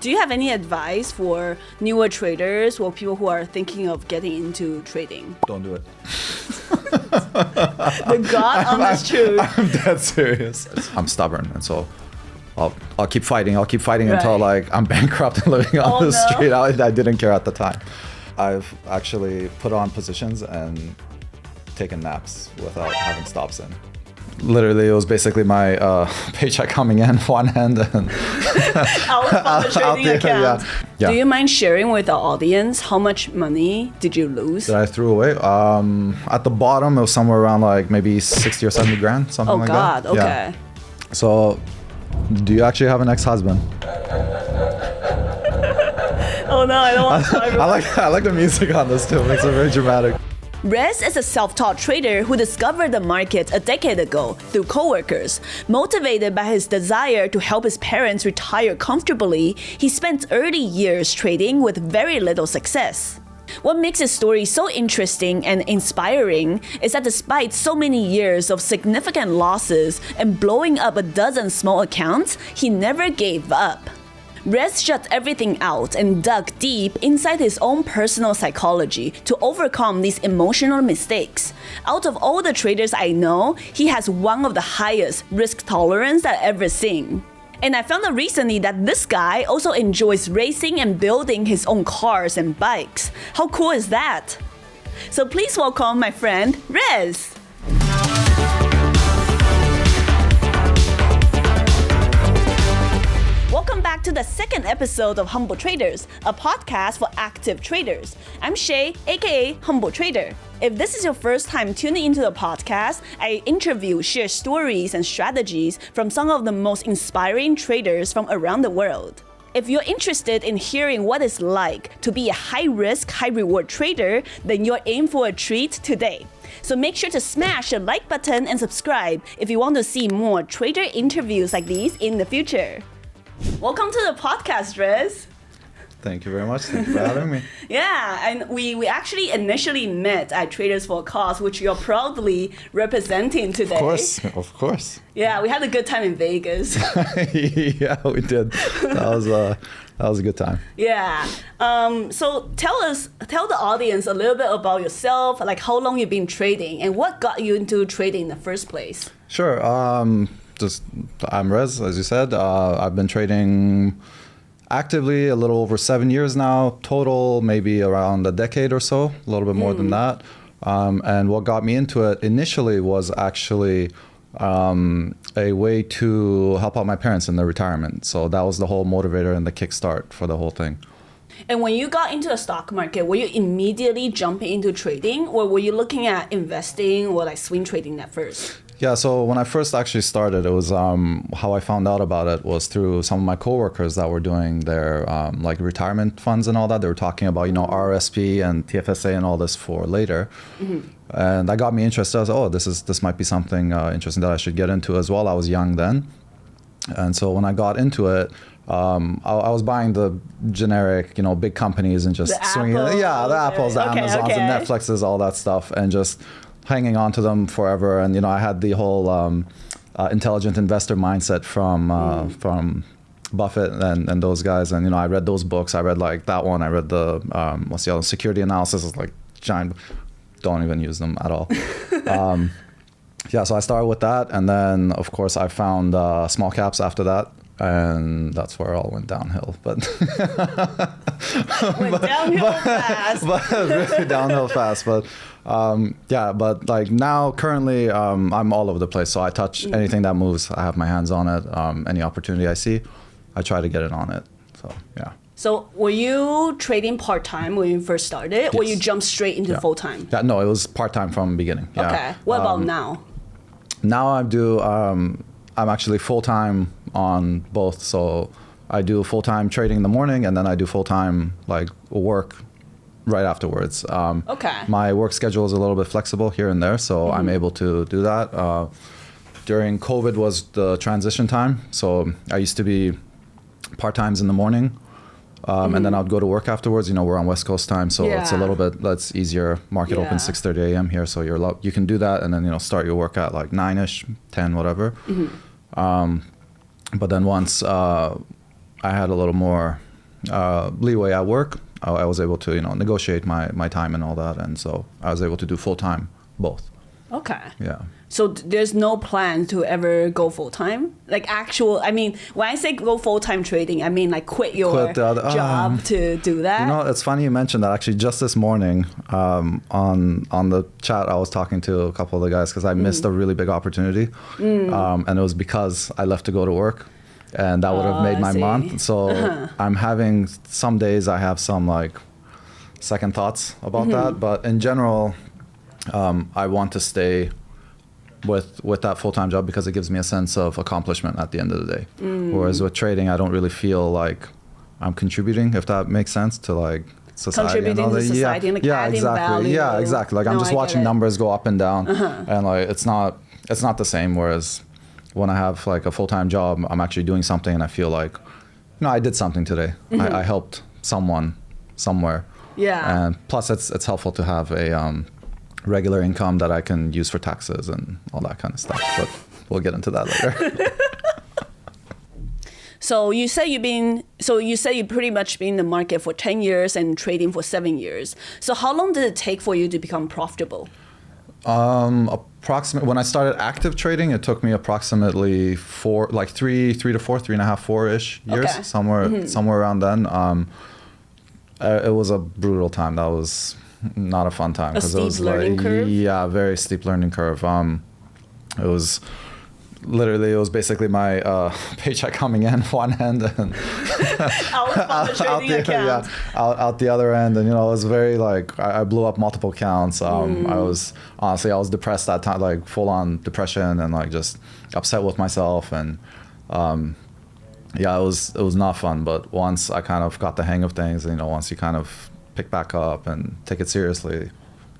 Do you have any advice for newer traders or people who are thinking of getting into trading? Don't do it. The God honest truth. I'm dead serious. I'm stubborn, and so I'll keep fighting. I'll keep fighting until like I'm bankrupt and living on the street. I didn't care at the time. I've actually put on positions and taken naps without having stops in. Literally, it was basically my paycheck coming in one hand and out from the trading account. Yeah. Do you mind sharing with the audience how much money did you lose? That I threw away? At the bottom, it was somewhere around like maybe 60 or 70 grand, something like that. Oh God, okay. Yeah. So, do you actually have an ex-husband? Oh no, I don't want to. I like the music on this too. It makes it very dramatic. Rez is a self-taught trader who discovered the market a decade ago through coworkers. Motivated by his desire to help his parents retire comfortably, he spent early years trading with very little success. What makes his story so interesting and inspiring is that despite so many years of significant losses and blowing up a dozen small accounts, he never gave up. Rez shut everything out and dug deep inside his own personal psychology to overcome these emotional mistakes. Out of all the traders I know, he has one of the highest risk tolerance I've ever seen. And I found out recently that this guy also enjoys racing and building his own cars and bikes. How cool is that? So please welcome my friend, Rez. Welcome back to the second episode of Humble Traders, a podcast for active traders. I'm Shay, aka Humble Trader. If this is your first time tuning into the podcast, I interview, share stories and strategies from some of the most inspiring traders from around the world. If you're interested in hearing what it's like to be a high-risk, high-reward trader, then you're in for a treat today. So make sure to smash the like button and subscribe if you want to see more trader interviews like these in the future. Welcome to the podcast, Rez. Thank you very much. Thank you for having me. Yeah, and we actually initially met at Traders for a Cause, which you're proudly representing today. Of course. Yeah, we had a good time in Vegas. Yeah, we did. That was a good time. Yeah. So tell the audience a little bit about yourself, like how long you've been trading and what got you into trading in the first place. Sure. I'm Rez, as you said. I've been trading actively a little over 7 years now. Total, maybe around a decade or so, a little bit more than that. And what got me into it initially was actually a way to help out my parents in their retirement. So that was the whole motivator and the kickstart for the whole thing. And when you got into the stock market, were you immediately jumping into trading, or were you looking at investing or like swing trading at first? Yeah, so when I first actually started, it was how I found out about it was through some of my coworkers that were doing their like retirement funds and all that. They were talking about, RRSP and TFSA and all this for later. Mm-hmm. And that got me interested. I was like, this might be something interesting that I should get into as well. I was young then. And so when I got into it, I was buying the generic, big companies and just swinging. Yeah, the Apples, the Amazons, the Netflixes, all that stuff, and just hanging on to them forever. And I had the whole intelligent investor mindset from Buffett and those guys. And I read those books. I read like that one. I read the what's the other, security analysis. Is like giant. Don't even use them at all. Yeah, so I started with that, and then of course I found small caps after that. And that's where it all went downhill. But downhill fast. But really downhill fast. But yeah, but like now currently I'm all over the place. So I touch anything that moves. I have my hands on it. Any opportunity I see, I try to get it on it. So yeah. So were you trading part-time when you first started, yes. or you jumped straight into full-time? Yeah, no, it was part-time from the beginning. Yeah. Okay. What about now? Now I do. I'm actually full-time on both. So I do full-time trading in the morning, and then I do full-time like work right afterwards. Okay. My work schedule is a little bit flexible here and there, so I'm able to do that. During COVID was the transition time. So I used to be part-times in the morning, and then I'd go to work afterwards. We're on West Coast time, so it's a little bit that's easier. Market opens 6:30 a.m. here, so you can do that, and then start your work at like 9ish, 10, whatever. But then once I had a little more leeway at work, I was able to, negotiate my time and all that. And so I was able to do full time, both. Okay. Yeah. So there's no plan to ever go full time? Like actual, I mean, when I say go full time trading, I mean like quit your job to do that? It's funny you mentioned that. Actually, just this morning on the chat, I was talking to a couple of the guys because I missed a really big opportunity. And it was because I left to go to work. And that would have made my month. So I'm having, some days I have some like second thoughts about that. But in general, I want to stay with that full-time job because it gives me a sense of accomplishment at the end of the day. Whereas with trading, I don't really feel like I'm contributing, if that makes sense, to like society. Contributing to society and like adding value. Yeah, exactly. Like I'm just watching numbers go up and down, and like it's not the same. Whereas when I have like a full-time job, I'm actually doing something, and I feel like, I did something today. I helped someone somewhere. Yeah. And plus, it's helpful to have a regular income that I can use for taxes and all that kind of stuff. But we'll get into that later. So you say you've pretty much been in the market for 10 years and trading for 7 years. So how long did it take for you to become profitable? Approximately, when I started active trading, it took me approximately 3.5-4-ish years, Okay. somewhere around then. It was a brutal time. That was not a fun time. A steep learning curve? Yeah, very steep learning curve. It was basically my paycheck coming in one end and out the other end. And, it was very like, I blew up multiple accounts. I was depressed that time, like full on depression and like just upset with myself. And it was not fun. But once I kind of got the hang of things, once you kind of pick back up and take it seriously,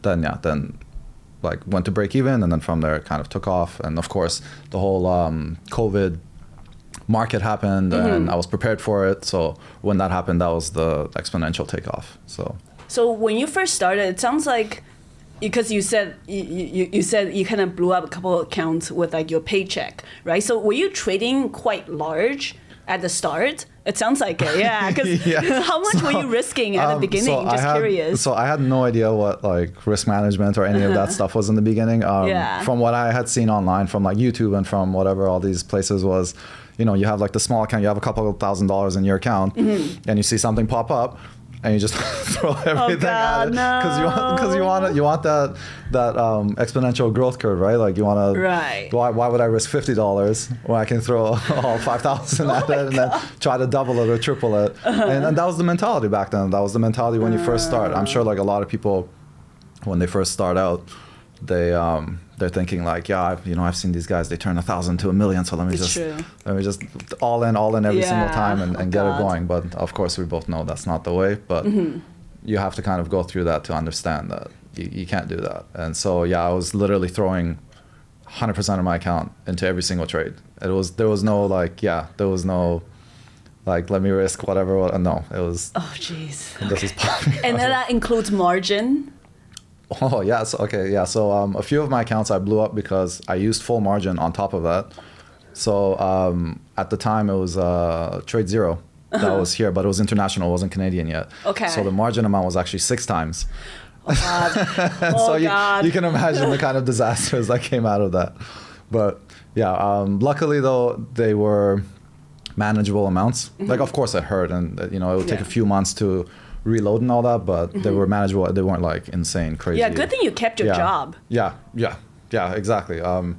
then like went to break even, and then from there it kind of took off. And of course the whole COVID market happened, and I was prepared for it. So when that happened, that was the exponential takeoff. So when you first started, it sounds like, because you said you kind of blew up a couple of accounts with like your paycheck, right? So were you trading quite large at the start? It sounds like it, yeah. Because how much were you risking at the beginning? Curious. So I had no idea what like risk management or any of that stuff was in the beginning. From what I had seen online, from like YouTube and from whatever all these places was, you have like the small account, you have a couple of $1,000s in your account, and you see something pop up, and you just throw everything at it because you want that exponential growth curve, right? Like you want to. Right. Why would I risk $50 when I can throw all 5,000 at it and then try to double it or triple it? And that was the mentality back then. That was the mentality when you first start. I'm sure like a lot of people, when they first start out, they're thinking like, I've seen these guys, they turn 1,000 to 1,000,000, so let me just all in every single time and get it going. But of course we both know that's not the way, but you have to kind of go through that to understand that you can't do that. And so I was literally throwing 100% of my account into every single trade. There was no let me risk whatever. No, it was, oh jeez. This is and then that includes margin. Oh, yes. Okay. Yeah. So a few of my accounts I blew up because I used full margin on top of that. So at the time it was Trade Zero that was here, but it was international. It wasn't Canadian yet. Okay. So the margin amount was actually 6 times. Oh, God. So you can imagine the kind of disasters that came out of that. But luckily though, they were manageable amounts. Like, of course it hurt, and it would take a few months to reload and all that, but they were manageable. They weren't like insane, crazy. Yeah, good thing you kept your job. Yeah, exactly. Do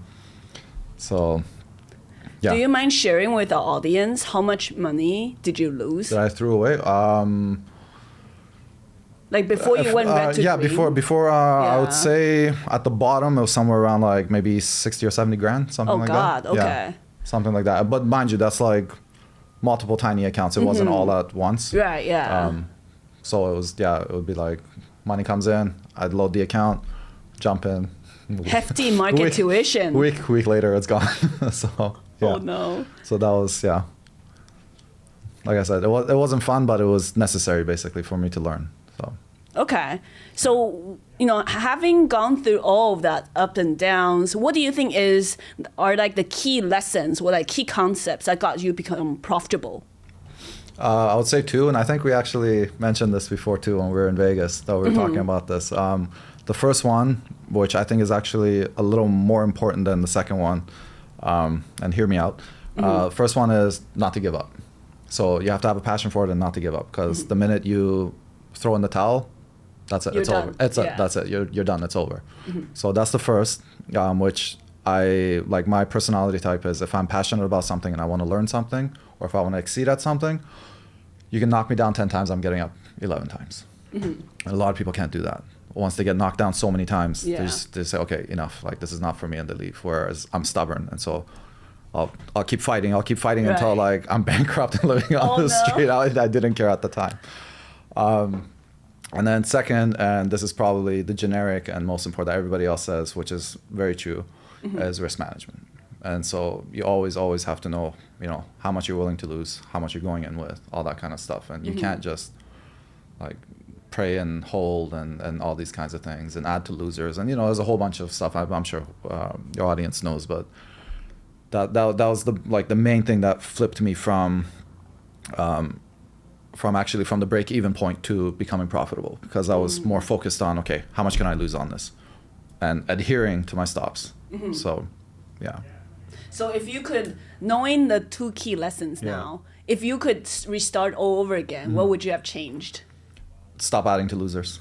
you mind sharing with the audience how much money did you lose? That I threw away? Like before you went back to green? Before I would say at the bottom it was somewhere around like maybe 60 or 70 grand, something like that. Oh God, okay. Yeah, something like that. But mind you, that's like multiple tiny accounts. It wasn't all at once. Right, yeah. So it was, it would be like money comes in, I'd load the account, jump in. Hefty market tuition. Week later, it's gone. So, oh no. So that was, like I said, it wasn't fun, but it was necessary basically for me to learn. So. Okay. So, having gone through all of that up and downs, what do you think are like the key lessons or like key concepts that got you become profitable? I would say two, and I think we actually mentioned this before too when we were in Vegas that we were talking about this. The first one, which I think is actually a little more important than the second one, and hear me out. First one is not to give up. So you have to have a passion for it and not to give up, because the minute you throw in the towel, that's it. You're it's done. over. That's it. You're done. It's over. So that's the first, which I like. My personality type is, if I'm passionate about something and I want to learn something, or if I want to exceed at something, you can knock me down 10 times, I'm getting up 11 times. And a lot of people can't do that. Once they get knocked down so many times, they say, okay, enough. Like, this is not for me, and they leave. Whereas I'm stubborn, and so I'll keep fighting. I'll keep fighting until like I'm bankrupt and living on the street. I didn't care at the time. And then second, and this is probably the generic and most important that everybody else says, which is very true, is risk management. And so you always have to know, how much you're willing to lose, how much you're going in with, all that kind of stuff. And you can't just like pray and hold and all these kinds of things and add to losers. And, there's a whole bunch of stuff I'm sure your audience knows, but that was the main thing that flipped me from the break-even point to becoming profitable, because I was more focused on, okay, how much can I lose on this, and adhering to my stops. So, yeah. So if you could, knowing the two key lessons now, if you could restart all over again, what would you have changed? Stop adding to losers.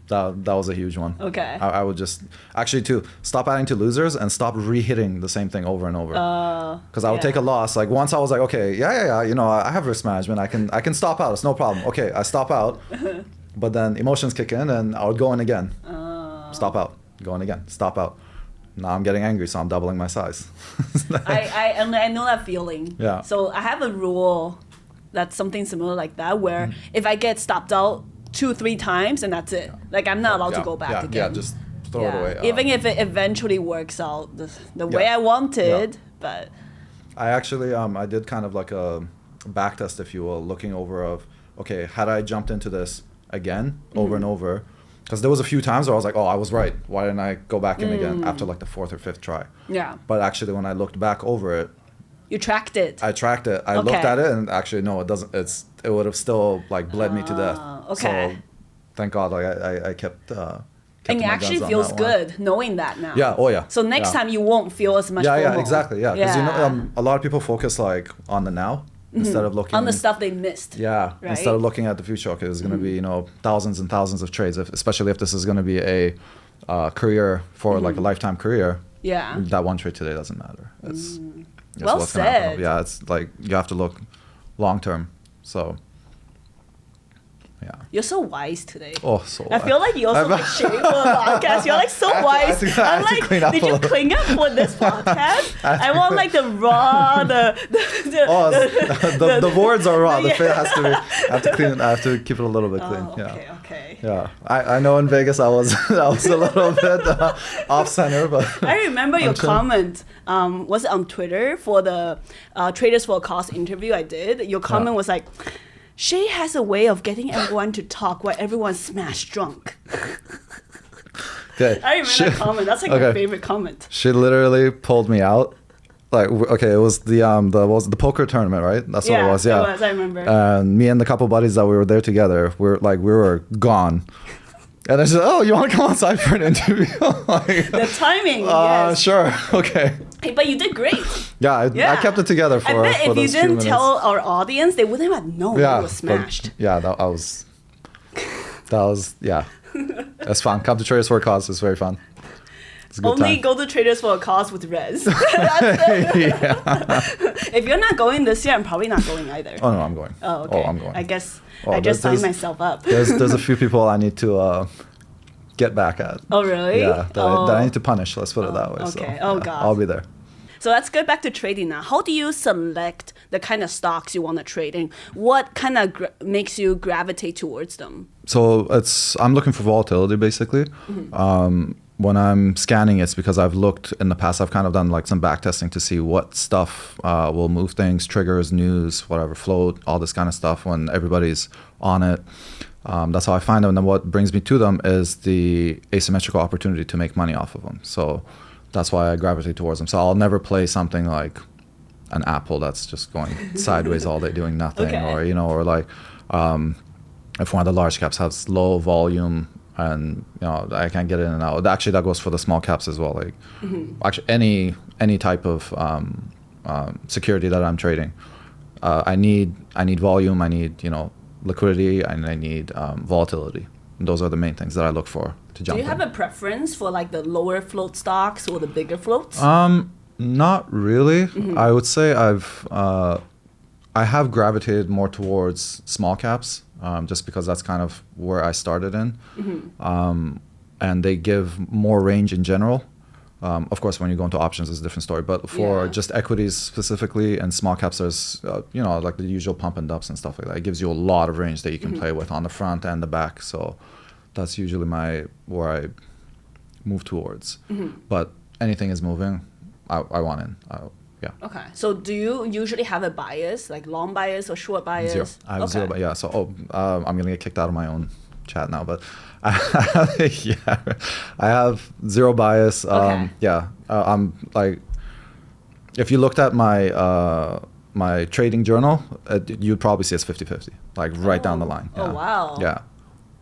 That was a huge one. Okay. I would just stop adding to losers and stop re-hitting the same thing over and over. Because I would take a loss. Like, once I was like, okay, I have risk management. I can stop out. It's no problem. Okay, I stop out, but then emotions kick in, and I would go in again. Stop out, go in again, stop out. Now I'm getting angry, so I'm doubling my size. I know that feeling. Yeah. So I have a rule that's something similar like that, where if I get stopped out 2-3 times, and that's it. Like, I'm not allowed to go back again. Yeah, just throw it away. Even if it eventually works out the way I wanted, but... I actually, I did kind of like a back test, if you will, looking over of, okay, had I jumped into this again, over and over, because there was a few times where I was like, oh, I was right. Why didn't I go back in again after like the 4th or 5th try? Yeah. But actually, when I looked back over it, you tracked it. I tracked it. I looked at it, and actually, no, it doesn't. It would have still like bled me to death. Okay. So thank God, like I kept. And it actually feels good knowing that now. Yeah. Oh yeah. So next time you won't feel as much. Yeah. Exactly. Yeah. Because a lot of people focus like on the now instead of looking on the stuff they missed. Yeah. Right? Instead of looking at the future. Okay, there's going to be thousands and thousands of trades, especially if this is going to be a career for like a lifetime career. Yeah. That one trade today doesn't matter. It's well said. Yeah, it's like you have to look long term. So, yeah. You're so wise today. Oh, so wise. I feel like you also like sharing for the podcast. You're like so wise. I'm like, did you clean up for this podcast? I want like the raw, the boards are raw. The fit has to be. I have to clean it. I have to keep it a little bit clean. Okay. Yeah, I know in Vegas I was a little bit off center, but I remember your comment. Was it on Twitter for the Traders for a Cause interview I did? Your comment was like, Shay has a way of getting everyone to talk while everyone's smashed drunk. Okay. I remember that comment. That's like my favorite comment. She literally pulled me out. Like, okay, it was the poker tournament, right? That's what it was. Yeah, it was. I remember. And me and the couple buddies that we were there together, we were gone. And I said, "Oh, you want to come outside for an interview?" Like, the timing. Yes. Sure. Okay. Hey, but you did great. I kept it together for. I bet if you didn't tell our audience, they wouldn't have known it was smashed. That was. That's fun. Come to Traders for a Cause. It's very fun. Only go to Traders for a Cause with Rez. If you're not going this year, I'm probably not going either. Oh no, I'm going. Oh, okay. I'm going. I guess I just signed myself up. There's a few people I need to get back at. Oh really? Yeah, that I need to punish. Let's put it that way. Okay. So, God. I'll be there. So let's get back to trading now. How do you select the kind of stocks you want to trade, and what kind of makes you gravitate towards them? So I'm looking for volatility basically. When I'm scanning, it's because I've looked in the past. I've kind of done like some back testing to see what stuff will move things, triggers, news, whatever, float, all this kind of stuff when everybody's on it. That's how I find them. And then what brings me to them is the asymmetrical opportunity to make money off of them. So that's why I gravitate towards them. So I'll never play something like an Apple that's just going sideways all day doing nothing, Okay. or or like if one of the large caps has low volume and I can't get in and out. Actually, that goes for the small caps as well. Like actually any type of security that I'm trading, I need volume, I need liquidity, and I need volatility. And those are the main things that I look for to jump Do you in. have a preference for like the lower float stocks or the bigger floats? Not really. I would say I have gravitated more towards small caps, just because that's kind of where I started in, and they give more range in general. Of course, when you go into options, it's a different story. But for just equities specifically and small caps, there's like the usual pump and dumps and stuff like that. It gives you a lot of range that you can play with on the front and the back. So that's usually where I move towards. But anything is moving, I want in. Yeah. Okay. So do you usually have a bias, like long bias or short bias? Zero. I have zero. Yeah. So I'm gonna get kicked out of my own chat now, but I have zero bias. Okay. I'm like, if you looked at my my trading journal, you'd probably see it's 50-50, like right down the line. Oh, wow.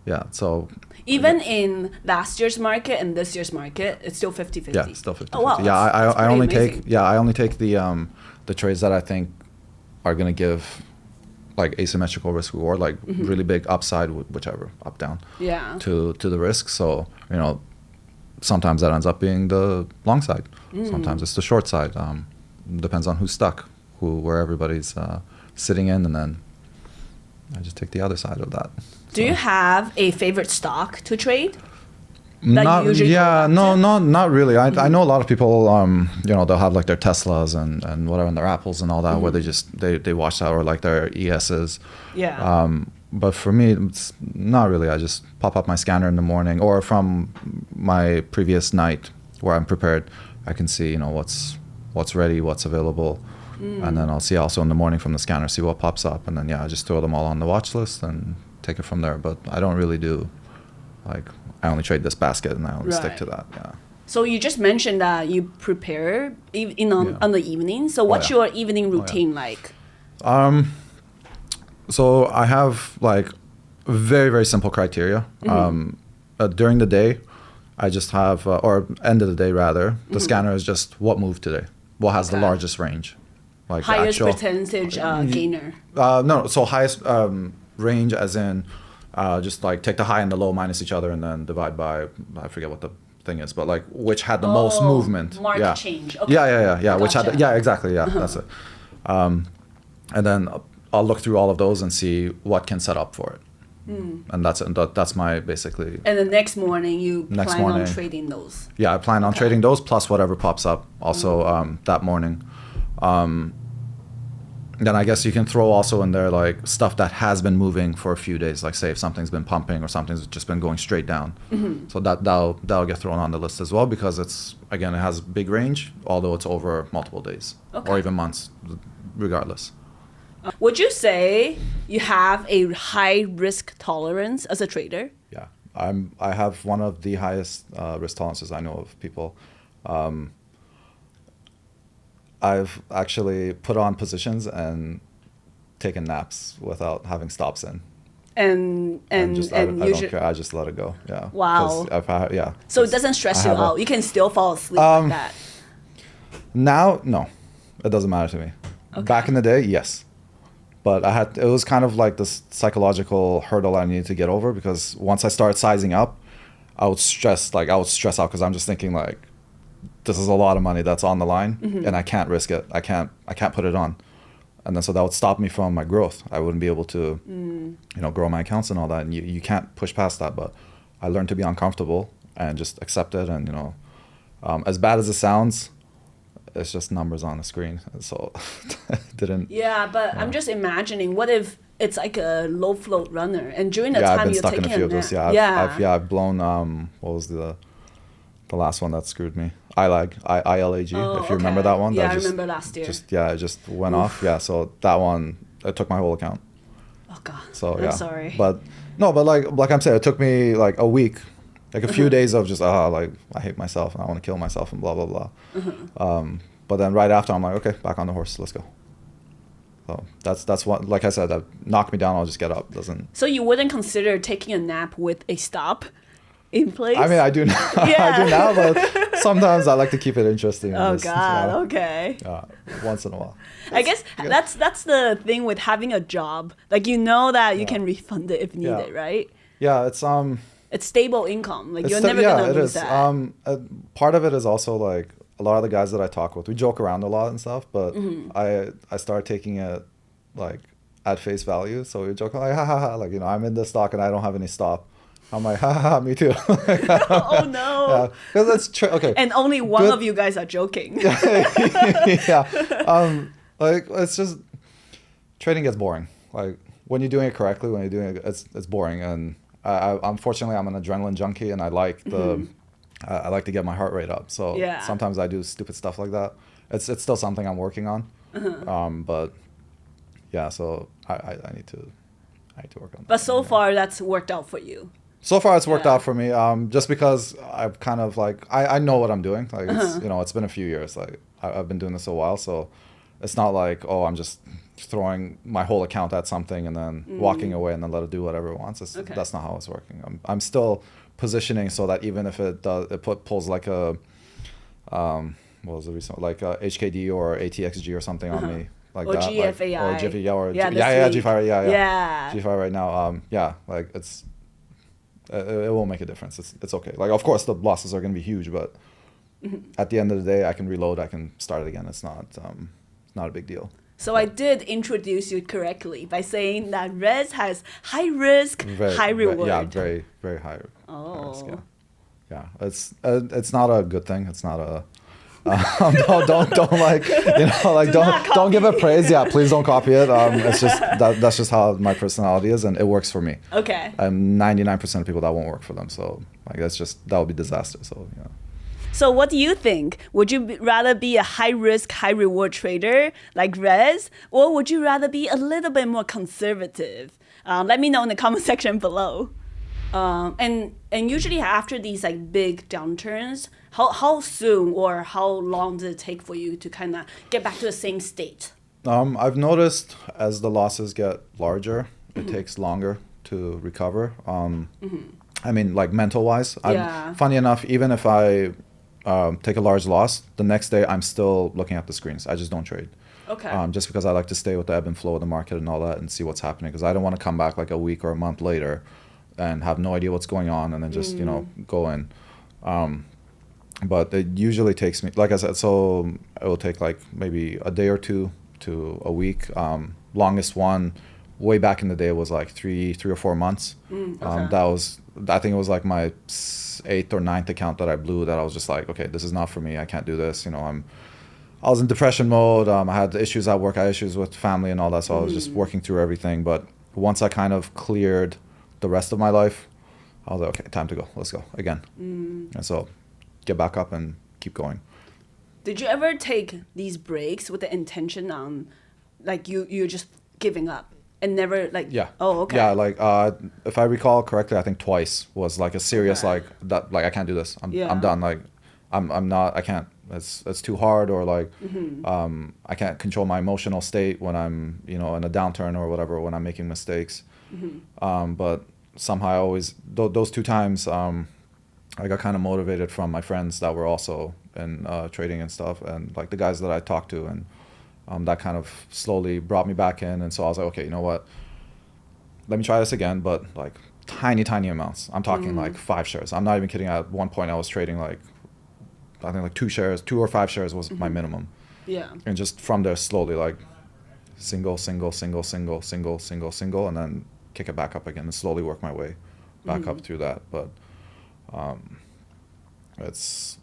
Yeah. So even in last year's market and this year's market, it's still 50-50. yeah, still 50-50. Oh, wow. Yeah, That's I only pretty amazing. I only take the trades that I think are gonna give like asymmetrical risk reward, like really big upside, whichever, up down. Yeah. To the risk. So sometimes that ends up being the long side. Sometimes it's the short side. Depends on who's stuck, where everybody's sitting in, and then I just take the other side of that. Do you have a favorite stock to trade? Not really. I know a lot of people, they'll have like their Teslas and whatever, and their Apples and all that, where they watch that, or like their ESs. Yeah. But for me, it's not really. I just pop up my scanner in the morning, or from my previous night where I'm prepared, I can see what's ready, what's available, and then I'll see also in the morning from the scanner, see what pops up, and then I just throw them all on the watch list and take it from there. But I don't really do like, I only trade this basket and I only stick to that. Yeah. So you just mentioned that you prepare on the evening. So what's your evening routine like? So I have like very, very simple criteria. During the day, I just have, or end of the day rather, the scanner is just what moved today, what has the largest range, like Highest the actual percentage gainer. No, so highest range as in just like take the high and the low minus each other and then divide by, I forget what the thing is, but like which had the most movement. Market change. Okay. Yeah. Which had Gotcha. exactly. Yeah, that's it. And then I'll look through all of those and see what can set up for it. And that's my basically. And the next morning you plan morning, on trading those. Yeah, I plan on trading those plus whatever pops up also that morning. Then I guess you can throw also in there like stuff that has been moving for a few days, like say if something's been pumping or something's just been going straight down. So that'll get thrown on the list as well, because it has big range, although it's over multiple days or even months, regardless. Would you say you have a high risk tolerance as a trader? Yeah, I have one of the highest risk tolerances I know of people. I've actually put on positions and taken naps without having stops in. And I don't care. I just let it go. Yeah. Wow. So it doesn't stress you out. You can still fall asleep like that. Now, no, it doesn't matter to me. Okay. Back in the day, yes. But it was kind of like this psychological hurdle I needed to get over, because once I started sizing up, I would stress out because I'm just thinking like, this is a lot of money that's on the line and I can't risk it. I can't put it on. And then so that would stop me from my growth. I wouldn't be able to, grow my accounts and all that. And you can't push past that. But I learned to be uncomfortable and just accept it. And, as bad as it sounds, it's just numbers on the screen. So didn't. Yeah, but I'm just imagining, what if it's like a low float runner and during the time I've been you're stuck in taking a few of those. I've blown, what was the last one that screwed me? ILAG, if you remember that one. Yeah, I remember last year. It just went off. Yeah, so that one, it took my whole account. Oh God. So I'm sorry. But like I'm saying, it took me like a week, like a few days of just like I hate myself and I want to kill myself and blah blah blah. But then right after, I'm like, okay, back on the horse, let's go. So that's what, like I said, that knocked me down. I'll just get up. Doesn't. So you wouldn't consider taking a nap with a stop in place? I mean, I do now. Yeah. I do now, but sometimes I like to keep it interesting. Oh God. Okay. Once in a while. I guess that's the thing with having a job. Like you know that you can refund it if needed, right? Yeah, it's It's stable income. Like it's you're never gonna lose that. Part of it is also like a lot of the guys that I talk with, we joke around a lot and stuff, but I started taking it like at face value. So we joke like, ha ha ha, like, you know, I'm in this stock and I don't have any stop. I'm like, ha ha ha, me too. Oh no. Yeah, because that's okay. And only one of you guys are joking. Yeah. Like it's just trading gets boring. Like when you're doing it correctly, when you're doing it, it's boring. And unfortunately, I'm an adrenaline junkie, and I like I like to get my heart rate up. So sometimes I do stupid stuff like that. It's still something I'm working on. But yeah, so I need to work on that. But so far, that's worked out for you. So far, it's worked out for me. Just because I've kind of like I know what I'm doing. Like it's, you know, it's been a few years. Like I've been doing this a while, so it's not like, oh, I'm just throwing my whole account at something and then walking away and then let it do whatever it wants. That's not how it's working. I'm still positioning so that even if it does, pulls like a what was the recent, like a HKD or ATXG or something on me. Like or that, GFAI. Like, or GFAI, or GFAI, yeah. GFAI right now, like it won't make a difference. It's okay. Like, of course, the losses are going to be huge, but at the end of the day, I can reload. I can start it again. It's not a big deal. So I did introduce you correctly by saying that Rez has high risk, high reward. Very, very high. Oh. Risk, yeah. It's not a good thing. It's not a. Don't like, you know, like don't give it praise. Yeah, please don't copy it. It's just that's just how my personality is, and it works for me. Okay. 99% of people that won't work for them. So like that would be disaster. So yeah. So what do you think? Would you rather be a high risk, high reward trader like Rez, or would you rather be a little bit more conservative? Let me know in the comment section below. And usually after these like big downturns, how soon or how long does it take for you to kind of get back to the same state? I've noticed as the losses get larger, it takes longer to recover. I mean, like mental wise. Funny enough, even if I take a large loss, the next day I'm still looking at the screens. I just don't trade. Okay. Just because I like to stay with the ebb and flow of the market and all that and see what's happening, because I don't want to come back like a week or a month later and have no idea what's going on and then just you know go in. But it usually takes me, like I said, so it will take like maybe a day or two to a week. Longest one way back in the day was like three or 4 months. That was, I think it was like my 8th or 9th account that I blew, that I was just like, okay, this is not for me. I can't do this. You know, I was in depression mode. I had issues at work. I had issues with family and all that. So I was just working through everything. But once I kind of cleared the rest of my life, I was like, okay, time to go. Let's go again. And so get back up and keep going. Did you ever take these breaks with the intention on, like you're just giving up and never like? Yeah. Oh, okay. Yeah, like if I recall correctly, I think twice was like a serious like that. Like I can't do this. I'm done. Like I'm not. I can't. It's too hard, or like I can't control my emotional state when I'm, you know, in a downturn or whatever, when I'm making mistakes. But somehow I always those 2 times I got kind of motivated from my friends that were also in trading and stuff, and like the guys that I talked to, and that kind of slowly brought me back in. And so I was like, okay, you know what? Let me try this again, but like tiny amounts. I'm talking like 5 shares. I'm not even kidding. At one point I was trading like, I think like 2 or 5 shares was my minimum. Yeah. And just from there slowly like single, and then kick it back up again and slowly work my way back up through that. But it's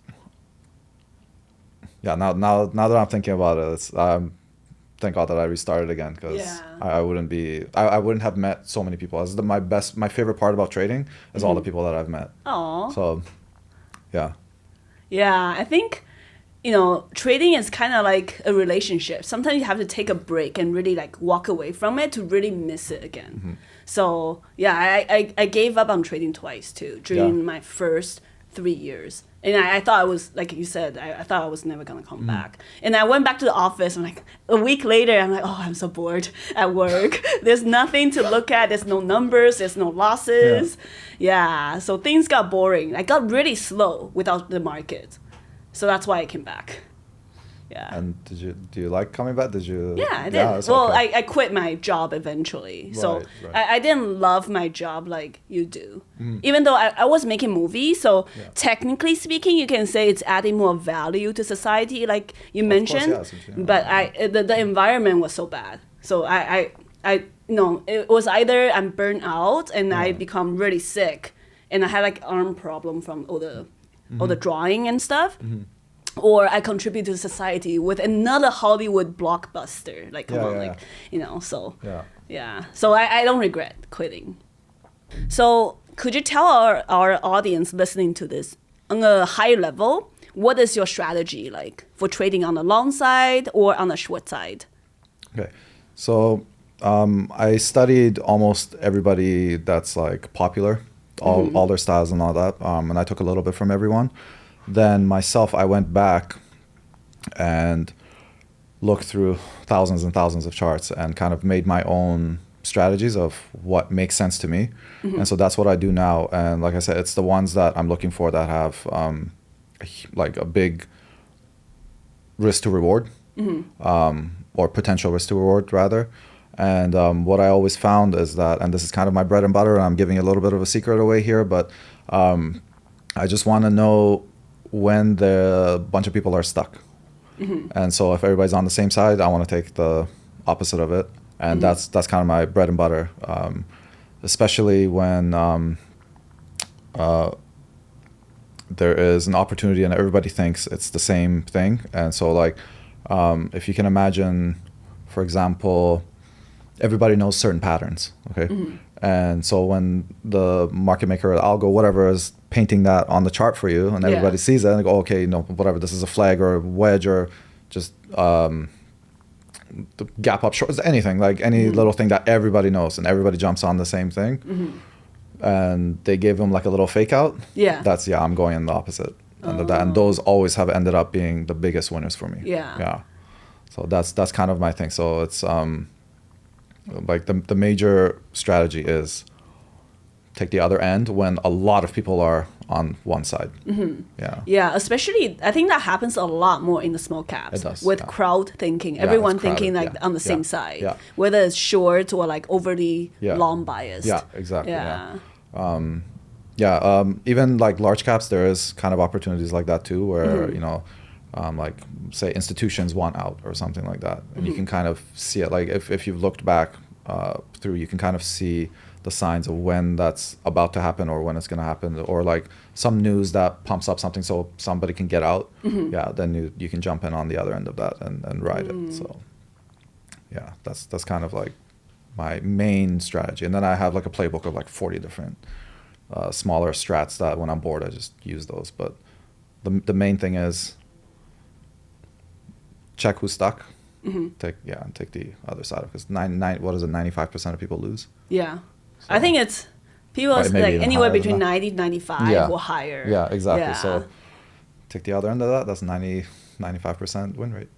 now that I'm thinking about it, it's thank God that I restarted again, because I wouldn't have met so many people. As my favorite part about trading is all the people that I've met. Aww. So yeah, I think, you know, trading is kind of like a relationship. Sometimes you have to take a break and really like walk away from it to really miss it again. So yeah, I gave up on trading twice too during my first 3 years. And I thought I was, like you said, I thought I was never going to come back. And I went back to the office, and like a week later, I'm like, oh, I'm so bored at work. There's nothing to look at. There's no numbers. There's no losses. Yeah. So things got boring. I got really slow without the market. So that's why I came back. Yeah. And do you like coming back? Did you? Yeah, I did. Yeah, well, okay. I quit my job eventually. So Right. I didn't love my job like you do. Even though I was making movies, so technically speaking, you can say it's adding more value to society, like you mentioned. Course, yes, but the environment was so bad. So I it was either I'm burnt out and I become really sick, and I had like arm problem from all the drawing and stuff. Or I contribute to society with another Hollywood blockbuster. Like, come on, like, so. Yeah. So I don't regret quitting. So could you tell our audience listening to this, on a high level, what is your strategy like for trading on the long side or on the short side? Okay. So I studied almost everybody that's like popular, all their styles and all that. And I took a little bit from everyone. Then myself, I went back and looked through thousands and thousands of charts and kind of made my own strategies of what makes sense to me. And so that's what I do now. And like I said, it's the ones that I'm looking for that have like a big risk to reward, or potential risk to reward rather. And what I always found is that, and this is kind of my bread and butter, and I'm giving a little bit of a secret away here, but I just want to know when the bunch of people are stuck. And so if everybody's on the same side, I want to take the opposite of it. And that's kind of my bread and butter, especially when there is an opportunity and everybody thinks it's the same thing. And so like, if you can imagine, for example, everybody knows certain patterns, okay? And so when the market maker, algo, whatever, is painting that on the chart for you, and everybody sees it, and they go, okay, whatever, this is a flag or a wedge or just the gap up short, anything, like any little thing that everybody knows, and everybody jumps on the same thing. And they gave them like a little fake out. That's, I'm going in the opposite end of that. And those always have ended up being the biggest winners for me. So that's kind of my thing. So it's like the major strategy is take the other end when a lot of people are on one side. Especially I think that happens a lot more in the small caps. It does, with crowd thinking, everyone thinking like on the same side, whether it's short or like overly long biased. Exactly. Even like large caps, there is kind of opportunities like that too, where like say institutions want out or something like that, and you can kind of see it. Like if you've looked back through, you can kind of see the signs of when that's about to happen or when it's going to happen, or like some news that pumps up something so somebody can get out. Then you can jump in on the other end of that and ride it. So that's kind of like my main strategy. And then I have like a playbook of like 40 different smaller strats that when I'm bored I just use those. But the main thing is check who's stuck. Take the other side, because 95% of people lose. So, I think it's people like anywhere between 90-95 or higher. Exactly. So take the other end of that. That's 95% win rate.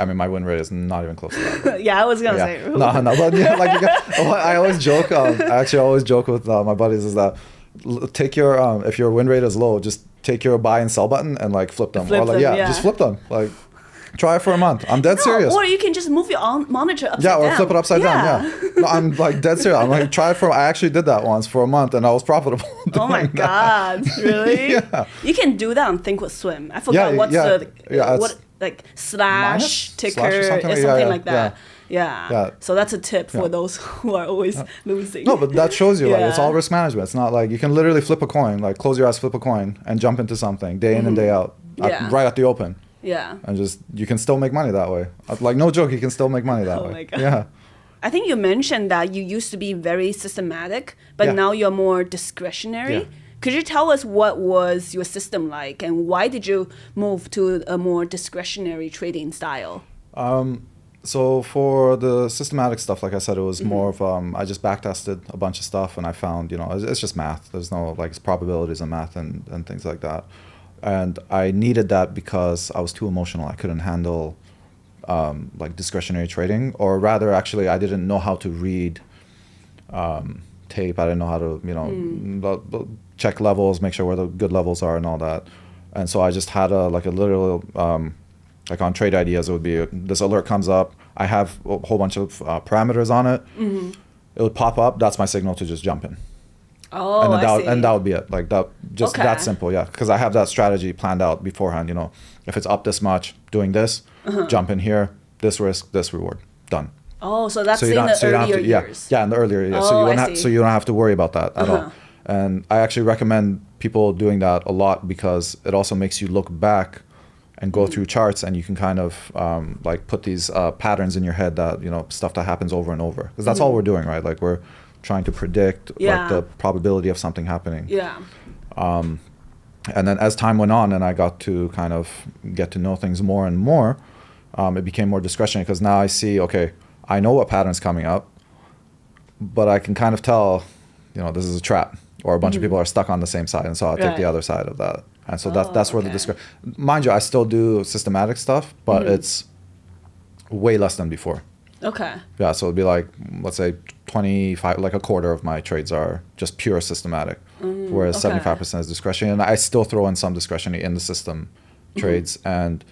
I mean, my win rate is not even close to that. I was gonna say. No, but I always joke. I actually always joke with my buddies is that take your if your win rate is low, just take your buy and sell button and like flip them. Just flip them. Like try it for a month. I'm dead serious. Or you can just move your monitor upside down. Or flip it upside down. No, I'm like dead serious. I'm like try it for. I actually did that once for a month and I was profitable. Oh my god! Really? You can do that on Thinkorswim. I forgot what's what like slash ticker or something like that. So that's a tip for those who are always losing. No, but that shows you like it's all risk management. It's not like you can literally flip a coin, like close your eyes, flip a coin, and jump into something day in and day out, right at the open. And just you can still make money that way. Like no joke, you can still make money that way. Oh my god. I think you mentioned that you used to be very systematic, but now you're more discretionary. Could you tell us what was your system like, and why did you move to a more discretionary trading style? So for the systematic stuff, like I said, it was more of I just backtested a bunch of stuff, and I found, it's just math. There's no like it's probabilities and math and things like that. And I needed that because I was too emotional. I couldn't handle like discretionary trading, or rather, actually, I didn't know how to read tape. I didn't know how to check levels, make sure where the good levels are, and all that. And so I just had a literal like on trade ideas, it would be this alert comes up. I have a whole bunch of parameters on it. It would pop up. That's my signal to just jump in. Oh, and that would be it. Like that, just that simple. Yeah, because I have that strategy planned out beforehand. If it's up this much, doing this, jump in here. This risk, this reward. Done. Oh, so that's in the earlier years. Yeah, in the earlier years. Oh, so you don't have to worry about that at all. And I actually recommend people doing that a lot because it also makes you look back and go through charts, and you can kind of like put these patterns in your head that stuff that happens over and over, because that's all we're doing, right? Like we're trying to predict like the probability of something happening. Yeah. And then as time went on and I got to kind of get to know things more and more, it became more discretionary, because now I see, okay, I know what pattern's coming up, but I can kind of tell, this is a trap, or a bunch of people are stuck on the same side, and so I'll take the other side of that. And so that's where the discretion. Mind you, I still do systematic stuff, but it's way less than before. Okay. Yeah, so it'd be like, let's say 25, like a quarter of my trades are just pure systematic, whereas 75% is discretionary. And I still throw in some discretionary in the system trades, and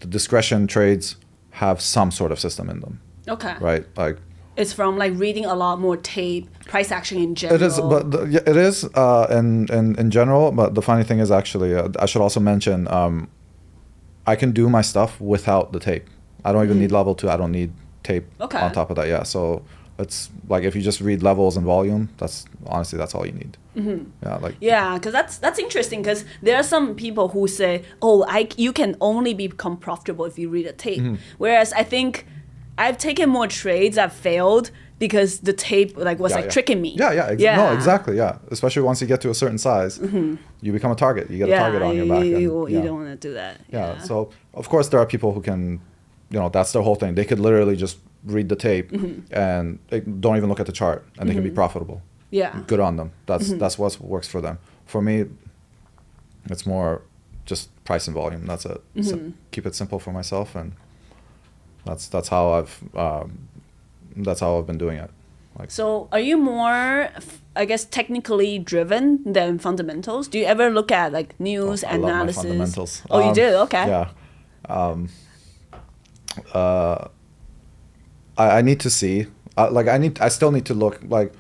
the discretion trades have some sort of system in them. Okay. Right? Like, it's from like reading a lot more tape, price action in general. It is, but it is in general. But the funny thing is, actually, I should also mention, I can do my stuff without the tape. I don't even need level 2. I don't need tape on top of that. Yeah, so it's like if you just read levels and volume, that's all you need. Yeah, because that's interesting, because there are some people who say, you can only become profitable if you read a tape, whereas I think I've taken more trades that failed because the tape was tricking me. No, exactly. Yeah, especially once you get to a certain size, you become a target. You get a target on your back. You don't want to do that. Yeah. So of course there are people who can, that's their whole thing. They could literally just read the tape and they don't even look at the chart, and they can be profitable. Yeah. Good on them. That's what works for them. For me, it's more just price and volume. That's it. So keep it simple for myself, and that's how I've been doing it. So are you more, I guess, technically driven than fundamentals? Do you ever look at like news analysis? I love my fundamentals. Oh, you do? Okay. Yeah. I need to see. I still need to look. Like,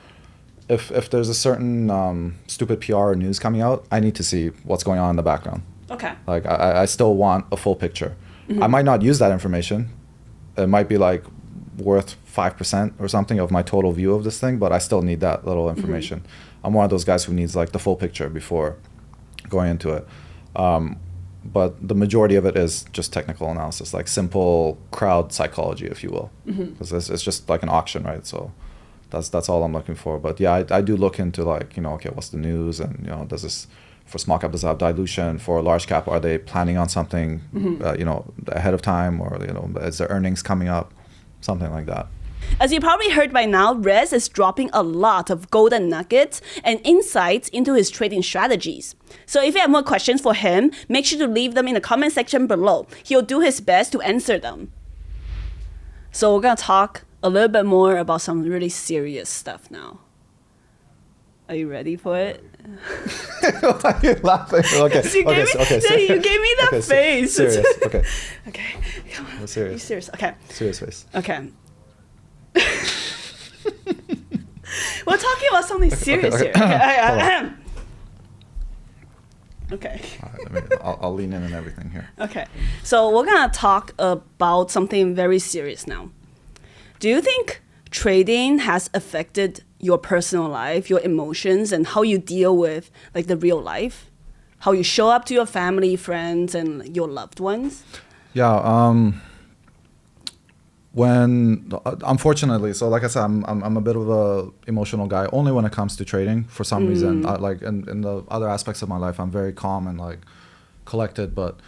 if there's a certain stupid PR or news coming out, I need to see what's going on in the background. Okay. Like, I still want a full picture. I might not use that information. It might be like worth 5% or something of my total view of this thing, but I still need that little information. I'm one of those guys who needs like the full picture before going into it. But the majority of it is just technical analysis, like simple crowd psychology, if you will, because it's just like an auction, right? So that's all I'm looking for. But yeah, I do look into like, okay, what's the news, and does this, for small cap, does it have dilution? For large cap, are they planning on something, ahead of time, or is there earnings coming up, something like that? As you probably heard by now, Rez is dropping a lot of golden nuggets and insights into his trading strategies. So if you have more questions for him, make sure to leave them in the comment section below. He'll do his best to answer them. So we're going to talk a little bit more about some really serious stuff now. Are you ready for it? Why are you laughing? Okay. You gave me that face. Serious. Okay. Okay. Come on. We're serious. Be serious. Okay. Serious face. Okay. We're talking about something serious here. Okay. All right, I'll lean in and everything here. Okay. So we're going to talk about something very serious now. Do you think trading has affected your personal life, your emotions, and how you deal with like the real life? How you show up to your family, friends, and your loved ones? Yeah. Unfortunately, so like I said, I'm a bit of a emotional guy only when it comes to trading. For some reason, like in the other aspects of my life, I'm very calm and like collected. But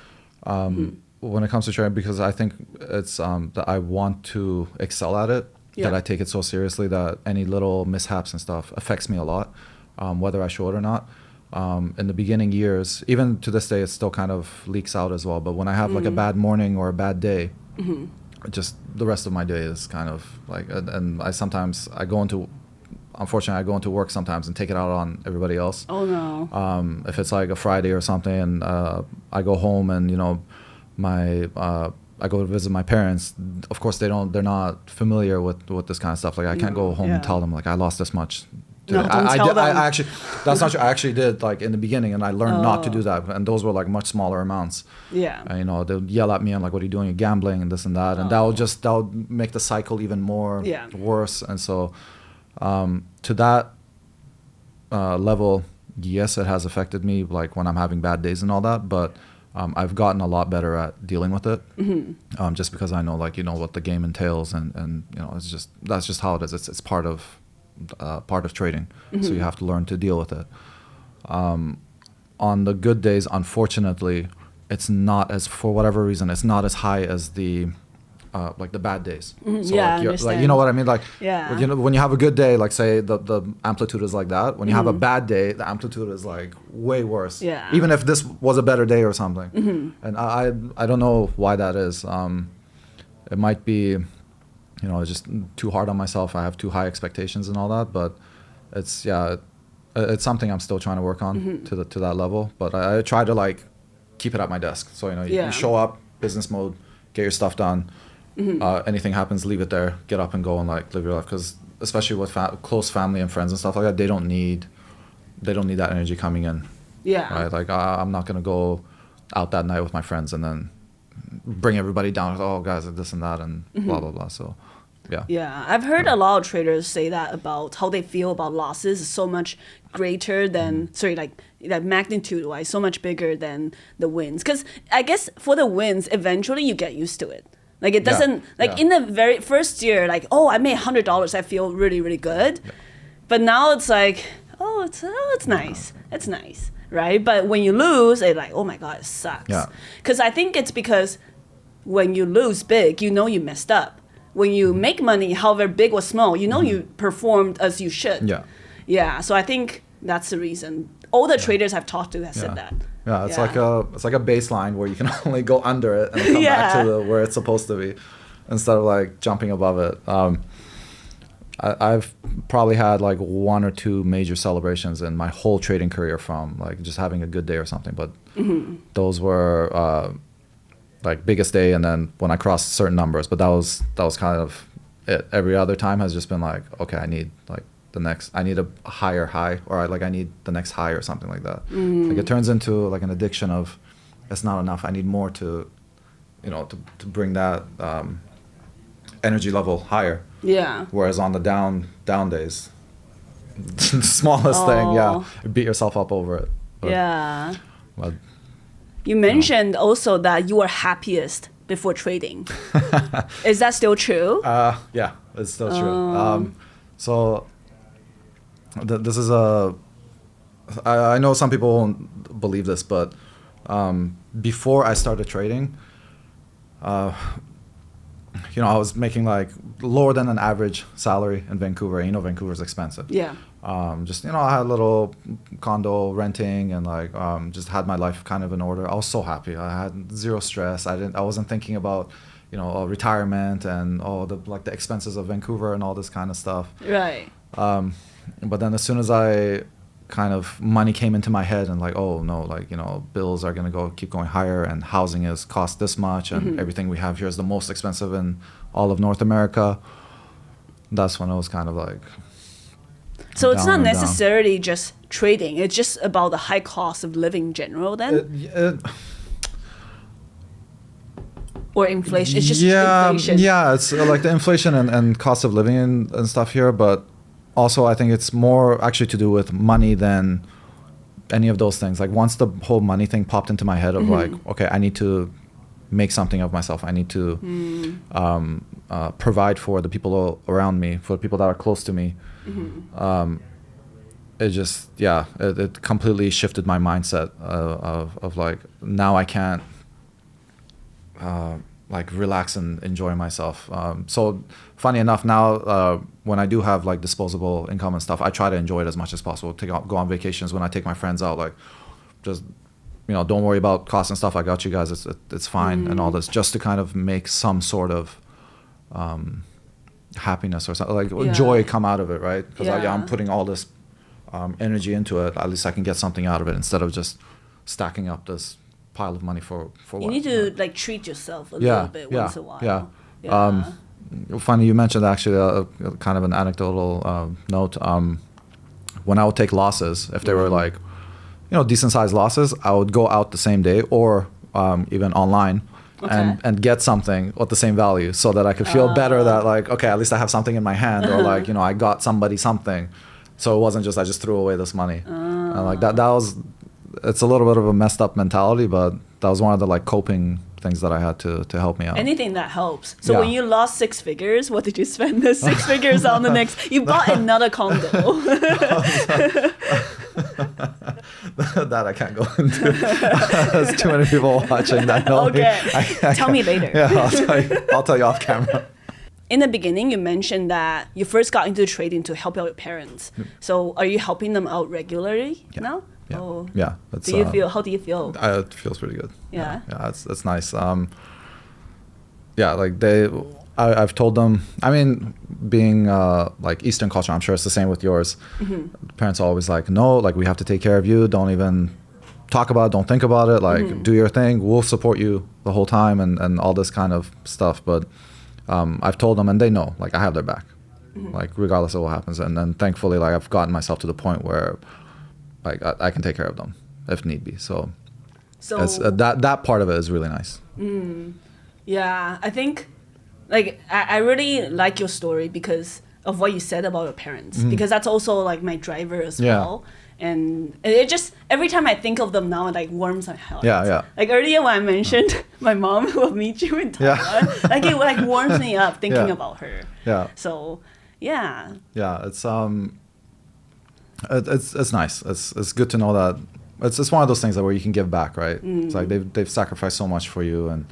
when it comes to trading, because I think it's that I want to excel at it, that I take it so seriously that any little mishaps and stuff affects me a lot, whether I show it or not. In the beginning years, even to this day, it still kind of leaks out as well. But when I have like a bad morning or a bad day, just the rest of my day is kind of like, and unfortunately, I go into work sometimes and take it out on everybody else. Oh no. If it's like a Friday or something, and I go home and I go to visit my parents. Of course, they're not familiar with this kind of stuff. Like I can't go home and tell them like I lost this much. No, don't tell them. I actually, that's not true. I actually did like in the beginning, and I learned not to do that. And those were like much smaller amounts. Yeah. And they'll yell at me and like, "What are you doing? You're gambling and this and that." And that'll make the cycle even more worse. And so, to that level, yes, it has affected me. Like when I'm having bad days and all that, but. I've gotten a lot better at dealing with it, just because I know, like, what the game entails, and that's just how it is. It's part of trading, so you have to learn to deal with it. On the good days, unfortunately, it's not for whatever reason, it's not as high as the like the bad days. So I like, understand. you know what I mean? Like, Yeah. when you have a good day, like say the amplitude is like that. When you have a bad day, the amplitude is like way worse. Yeah. Even if this was a better day or something. And I don't know why that is. It might be, it's just too hard on myself. I have too high expectations and all that. But it's something I'm still trying to work on to that level. But I try to like keep it at my desk. So you show up, business mode, get your stuff done. Anything happens, leave it there, get up and go and like live your life, because especially with close family and friends and stuff like that, they don't need that energy coming in. Right? Like I'm not gonna go out that night with my friends and then bring everybody down. Oh guys, this and that and blah blah blah. So I've heard a lot of traders say that about how they feel about losses is so much greater than like magnitude wise, so much bigger than the wins, because I guess for the wins eventually you get used to it. Like it doesn't in the very first year, like, oh, I made $100, I feel really, really good. But now it's like, it's nice. It's nice, right? But when you lose, it's like, oh my God, it sucks. Because I think it's because when you lose big, you messed up. When you make money, however big or small, you performed as you should. So I think that's the reason. All the traders I've talked to have said that. It's like a baseline where you can only go under it and come back to where it's supposed to be, instead of like jumping above it. I've probably had like one or two major celebrations in my whole trading career from like just having a good day or something. But those were like biggest day, and then when I crossed certain numbers. But that was kind of it. Every other time has just been like, okay, I need a higher high, or I need the next high or something like that. Like it turns into like an addiction of, it's not enough. I need more to bring that energy level higher. Whereas on the down days, the smallest thing, beat yourself up over it. But, you mentioned also that you were happiest before trading. Is that still true? Yeah, it's still true. So this is I know some people won't believe this, but before I started trading, I was making like lower than an average salary in Vancouver. Vancouver's expensive. I had a little condo renting and like just had my life kind of in order. I was so happy. I had zero stress. I wasn't thinking about retirement and the expenses of Vancouver and all this kind of stuff. Right. But then as soon as money came into my head and like, oh no, like, bills are going to keep going higher, and housing cost this much, and everything we have here is the most expensive in all of North America. That's when it was kind of like. So it's not necessarily just trading. It's just about the high cost of living in general then? Or inflation. It's just inflation. Yeah, it's like the inflation and cost of living and stuff here, but also I think it's more actually to do with money than any of those things. Like once the whole money thing popped into my head of like, okay, I need to make something of myself. I need to provide for the people around me, for the people that are close to me. It just, it completely shifted my mindset of like, now I can't like relax and enjoy myself. So funny enough, now when I do have like disposable income and stuff, I try to enjoy it as much as possible. Go on vacations. When I take my friends out, like just don't worry about costs and stuff. I got you guys. It's fine and all this, just to kind of make some sort of happiness or something, like joy come out of it, right? Because I'm putting all this energy into it. At least I can get something out of it instead of just stacking up this pile of money for what? You need to like treat yourself a little bit once in a while. Funny you mentioned actually kind of an anecdotal note. When I would take losses, if they were like, decent sized losses, I would go out the same day or even online and get something at the same value so that I could feel better that like, okay, at least I have something in my hand or like, I got somebody something. So it wasn't just I just threw away this money. And like it's a little bit of a messed up mentality, but that was one of the like coping things that I had to help me out. Anything that helps. So when you lost 6 figures, what did you spend the 6 figures on the next? You bought another condo. That I can't go into. There's too many people watching that. Okay, tell me later. Yeah, I'll tell you off camera. In the beginning, you mentioned that you first got into trading to help out your parents. So are you helping them out regularly now? Yeah. Oh. Yeah. How do you feel? It feels pretty good. Yeah. Yeah, it's nice. Like I've told them, I mean, being like Eastern culture, I'm sure it's the same with yours. Parents are always like, no, like we have to take care of you. Don't even talk about it. Don't think about it. Like do your thing. We'll support you the whole time and all this kind of stuff. But I've told them and they know, like I have their back, like regardless of what happens. And then thankfully, like I've gotten myself to the point where like I can take care of them if need be. So it's, that part of it is really nice. Yeah, I think like I really like your story because of what you said about your parents, because that's also like my driver as well. And it just, every time I think of them now, it like warms my heart. Yeah. Like earlier when I mentioned my mom will meet you in Taiwan, like it like warms me up thinking about her. Yeah. So yeah. Yeah, it's nice. It's good to know that it's one of those things that where you can give back, right? It's like they've sacrificed so much for you, and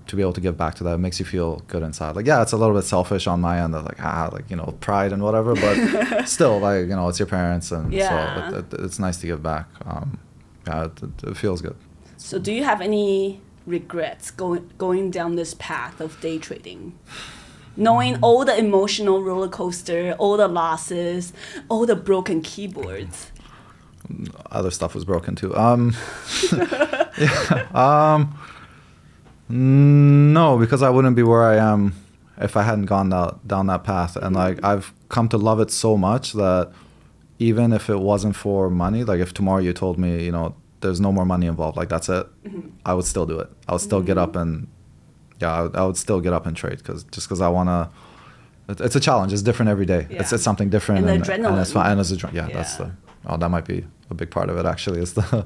to be able to give back to that, it makes you feel good inside. Like, yeah, it's a little bit selfish on my end, of like pride and whatever, but still, like, it's your parents, and so it's nice to give back. It feels good. So do you have any regrets going down this path of day trading? Knowing all the emotional roller coaster, all the losses, all the broken keyboards. Other stuff was broken too. No, because I wouldn't be where I am if I hadn't gone down that path. And like I've come to love it so much that even if it wasn't for money, like if tomorrow you told me, there's no more money involved, like that's it, I would still do it. I would still get up and I would still get up and trade because I want to. It's a challenge. It's different every day. Yeah. It's something different, and it's fun. And that's that might be a big part of it. Actually, is the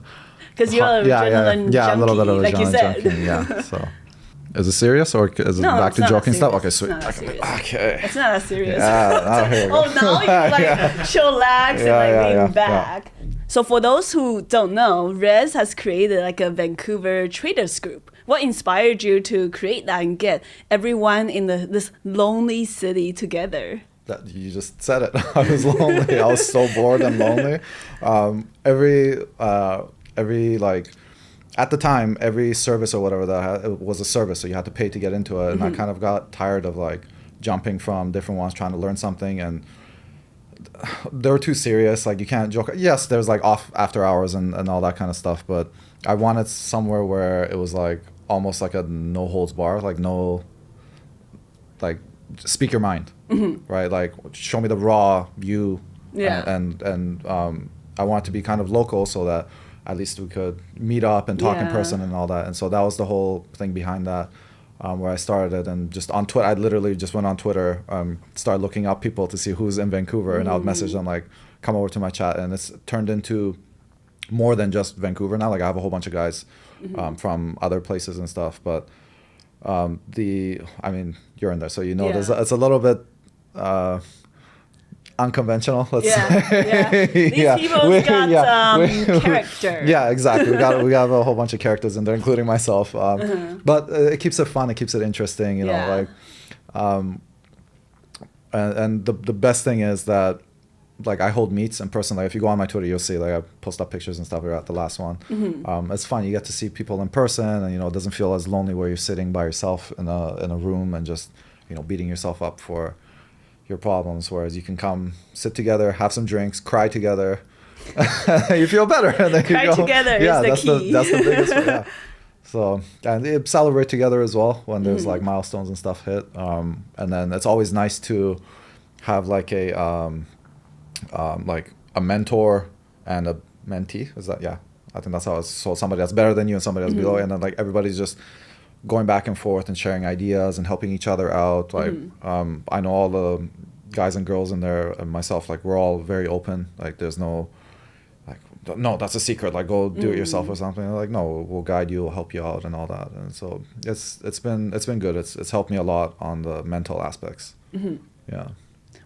because you're an adrenaline junkie, a little bit of a like you said. Junkie, yeah. So, is it serious or is it back to joking stuff? Okay, sweet. Okay. It's not that serious. Yeah. Here we go. Now you like chillax and lean back. Yeah. So for those who don't know, Rez has created like a Vancouver traders group. What inspired you to create that and get everyone in this lonely city together? You just said it. I was lonely. I was so bored and lonely. Every like at the time, every service or whatever that had, it was a service, so you had to pay to get into it. And I kind of got tired of like jumping from different ones, trying to learn something, and they were too serious. Like you can't joke. Yes, there's like off after hours and all that kind of stuff, but I wanted somewhere where it was like almost like a no holds bar, like no, like speak your mind, right? Like show me the raw you, and I want it to be kind of local so that at least we could meet up and talk in person and all that. And so that was the whole thing behind that, where I started it. And just on Twitter, I literally just went on Twitter, started looking up people to see who's in Vancouver, and I would message them like, come over to my chat. And it's turned into more than just Vancouver now. Like I have a whole bunch of guys from other places and stuff, but I mean, you're in there, so it's a little bit, unconventional. Let's Yeah, say. yeah. These people got character. Yeah, exactly. We got a whole bunch of characters in there, including myself. But it keeps it fun. It keeps it interesting. You know, like, and the best thing is that, like, I hold meets in person. Like, if you go on my Twitter, you'll see, like, I post up pictures and stuff. We're at the last one. It's fun. You get to see people in person, and, you know, it doesn't feel as lonely where you're sitting by yourself in a room and just, you know, beating yourself up for your problems. Whereas you can come, sit together, have some drinks, cry together. You feel better. And then Cry you go, together is the key. That's the biggest one, yeah. So, and they celebrate together as well when there's like milestones and stuff hit. And then it's always nice to have like a mentor and a mentee. Is that, yeah, I think that's how it's, so somebody that's better than you and somebody that's below, and then like everybody's just going back and forth and sharing ideas and helping each other out. Like, I know all the guys and girls in there and myself, like, we're all very open. Like, there's no, like, no, that's a secret, like, go do it yourself or something. Like, no, we'll guide you, we'll help you out and all that. And so it's been good. It's helped me a lot on the mental aspects. Yeah.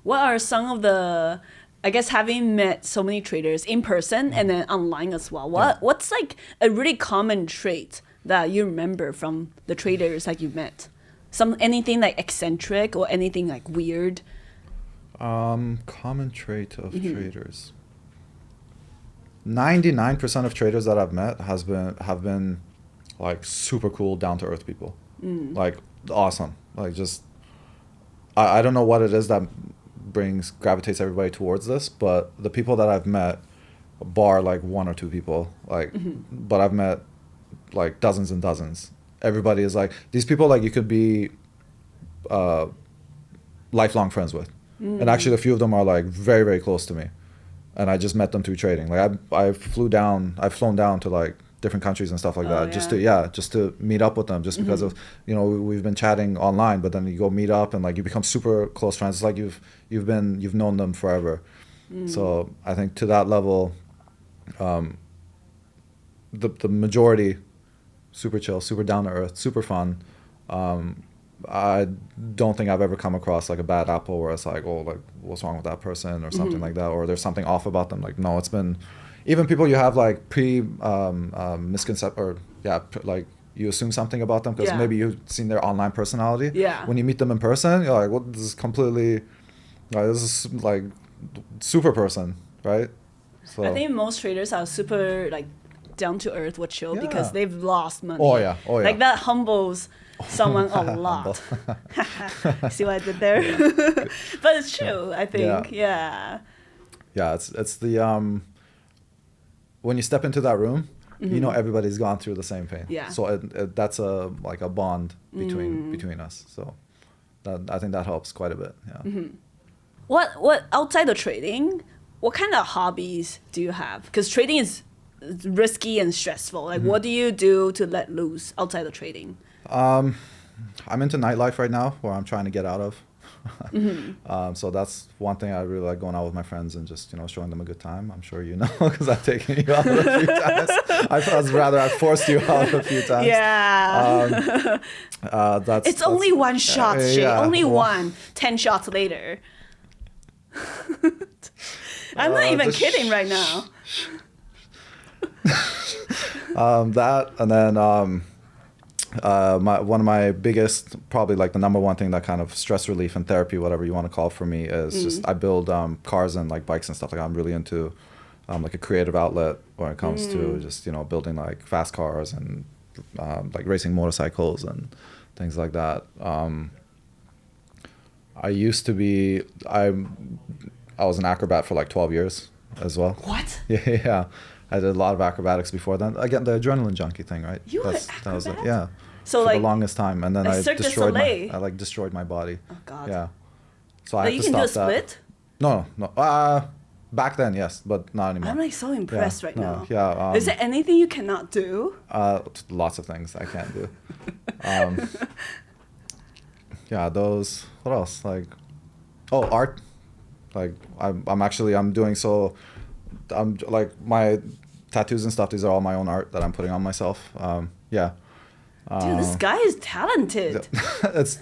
What are some of the, I guess, having met so many traders in person and then online as well, what's like a really common trait that you remember from the traders that you met? Anything like eccentric or anything like weird? Common trait of traders. 99% of traders that I've met have been like super cool, down to earth people. Like, awesome. Like, just I don't know what it is that gravitates everybody towards this, but the people that I've met, bar like one or two people, like, but I've met like dozens and dozens. Everybody is like, these people, like, you could be lifelong friends with. And actually a few of them are like very, very close to me, and I just met them through trading. Like, I've flown down to like different countries and stuff like that, just to meet up with them, just because of, you know, we've been chatting online, but then you go meet up and like you become super close friends. It's like you've known them forever. So I think to that level, the majority, super chill, super down to earth, super fun. I don't think I've ever come across like a bad apple where it's like, oh, like, what's wrong with that person or something like that, or there's something off about them. Like, no, it's been, even people you have like misconception, or like you assume something about them because maybe you've seen their online personality. When you meet them in person, you're like, well, this is completely, like, this is like super person, right? So I think most traders are super like down to earth or chill because they've lost money. Oh yeah. Like, that humbles someone a lot. See what I did there? But it's true, I think. Yeah, it's the when you step into that room, you know everybody's gone through the same pain. So that's like a bond between us. So I think that helps quite a bit. What outside of trading, what kind of hobbies do you have? Because trading is risky and stressful. Like, what do you do to let loose outside of trading? I'm into nightlife right now, where I'm trying to get out of. So that's one thing I really like, going out with my friends and just, you know, showing them a good time. I'm sure you know, because I've taken you out a few times. I forced you out a few times. That's only one shot, Shay. Only one. 10 shots later. I'm not even kidding right now. That, and then one of my biggest, probably like the number one thing that kind of stress relief and therapy, whatever you want to call it, for me is just, I build cars and like bikes and stuff. Like, I'm really into like a creative outlet when it comes to just, you know, building like fast cars and like racing motorcycles and things like that. I used to be, I was an acrobat for like 12 years as well. What? Yeah. I did a lot of acrobatics before then. Again, the adrenaline junkie thing, right? You were an acrobat? That was it, yeah. So for like the longest time, and then I destroyed my body. Oh God. Yeah. So I had to stop that. You can do a split? No. Back then, yes, but not anymore. I'm like so impressed right now. Yeah. Is there anything you cannot do? Lots of things I can't do. Yeah, those. What else? Like, art. Like, I'm doing so. I'm like, my tattoos and stuff, these are all my own art that I'm putting on myself. Dude, this guy is talented. It's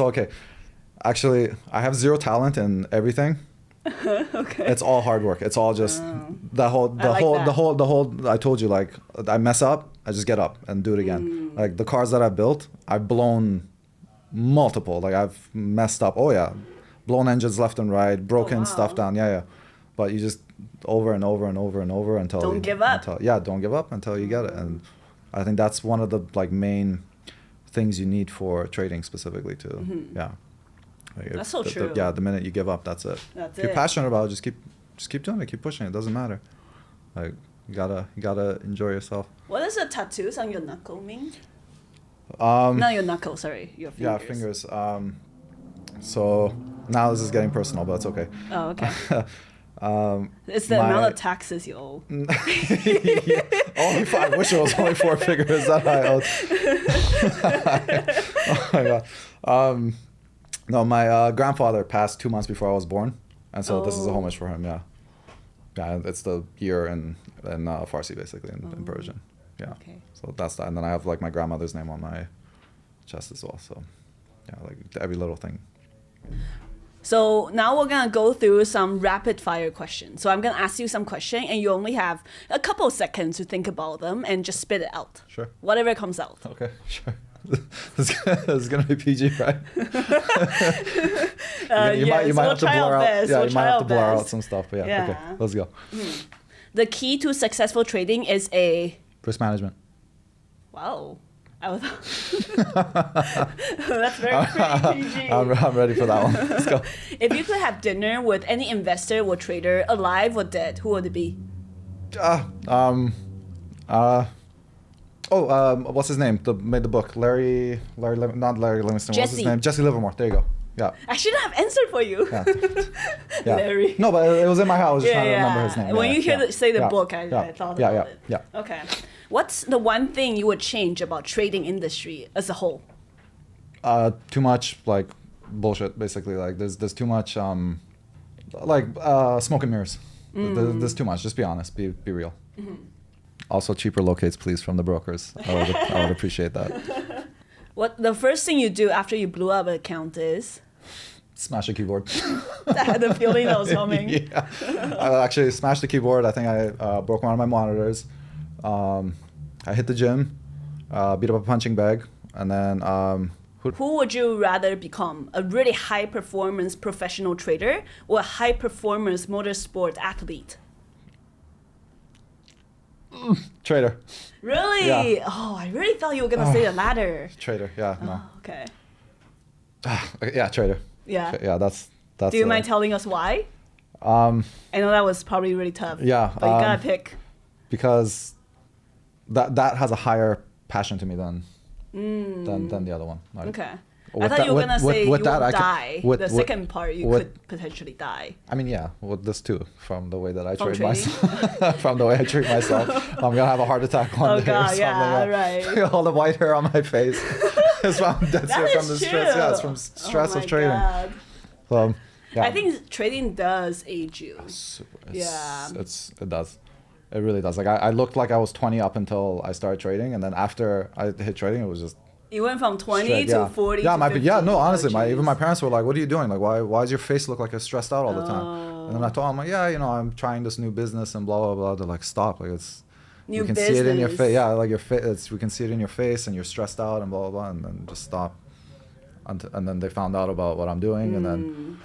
okay. Actually, I have zero talent in everything, Okay. It's all hard work. It's all just the whole. I told you, like, I mess up, I just get up and do it again. Like the cars that I built, I've blown multiple. Like I've messed up. Oh yeah, blown engines left and right, broken stuff down. Yeah. But you just over and over and over and over until don't give up. Don't give up until you get it. And I think that's one of the like main things you need for trading specifically too. Yeah. Like that's so true. The minute you give up, that's it. That's if you're passionate about it, just keep doing it, keep pushing it. It doesn't matter. Like you gotta enjoy yourself. What does the tattoos on your knuckle mean? Not your knuckle, sorry, your fingers. Yeah, fingers. So now this is getting personal, but it's okay. Oh, okay. It's the amount of taxes you owe. Only 5. I wish it was only 4 figures that I owed. Oh my god. No, my grandfather passed 2 months before I was born, and so this is a homage for him. Yeah, it's the year in Farsi, basically, in Persian. Yeah. Okay. So that's that, and then I have like my grandmother's name on my chest as well. So yeah, like every little thing. So now we're gonna go through some rapid fire questions. So I'm gonna ask you some questions, and you only have a couple of seconds to think about them and just spit it out. Sure. Whatever comes out. Okay, sure. This is gonna be PG, right? you might have to blur out. Yeah, you might have to blur out some stuff. But yeah. Okay, let's go. The key to successful trading is a risk management. Wow. That's very pretty PG. I'm ready for that one. Let's go. If you could have dinner with any investor or trader, alive or dead, who would it be? What's his name? Made the book. Not Larry Livingston. Jesse. What's his name? Jesse Livermore. There you go. Yeah. I shouldn't have answered for you. Yeah. Larry. No, but it was in my head. I was just trying to remember his name. When you say the book, I thought about it. Yeah. Okay. What's the one thing you would change about trading industry as a whole? Too much like bullshit. Basically, like there's too much smoke and mirrors. There's too much. Just be honest. Be real. Also, cheaper locates, please, from the brokers. I would appreciate that. What the first thing you do after you blew up an account is? Smash the keyboard. I had the feeling that was coming. Yeah. I actually smashed the keyboard. I think I broke one of my monitors. I hit the gym, beat up a punching bag, and then... Who would you rather become? A really high-performance professional trader or a high-performance motorsport athlete? Trader. Really? Yeah. Oh, I really thought you were going to say the latter. Trader, yeah. No. Oh, okay. Yeah, trader. Yeah. Yeah, that's. Do you mind telling us why? I know that was probably really tough. Yeah. But you gotta pick. Because that has a higher passion to me than the other one. Like, okay. I thought you were gonna say you would die. The second part, you could potentially die. I mean, yeah, with this too, from the way that I trade myself, from the way I treat myself, I'm gonna have a heart attack one day or something. Yeah, right. All the white hair on my face is from the stress. Yeah, it's from stress of trading. God. So, yeah. I think trading does age you. It does. It really does. Like I looked like I was 20 up until I started trading, and then after I hit trading, it was just. You went from 20 to 40 to 50. No, honestly, even my parents were like, "What are you doing? Like, why does your face look like you're stressed out all the time?" And then I told them, like, "Yeah, I'm trying this new business and blah blah blah." They're like, "Stop! Like, it's new we can business. see it in your face. Yeah, like your face. We can see it in your face, and you're stressed out and blah blah blah." And then just stop. And then they found out about what I'm doing, and then.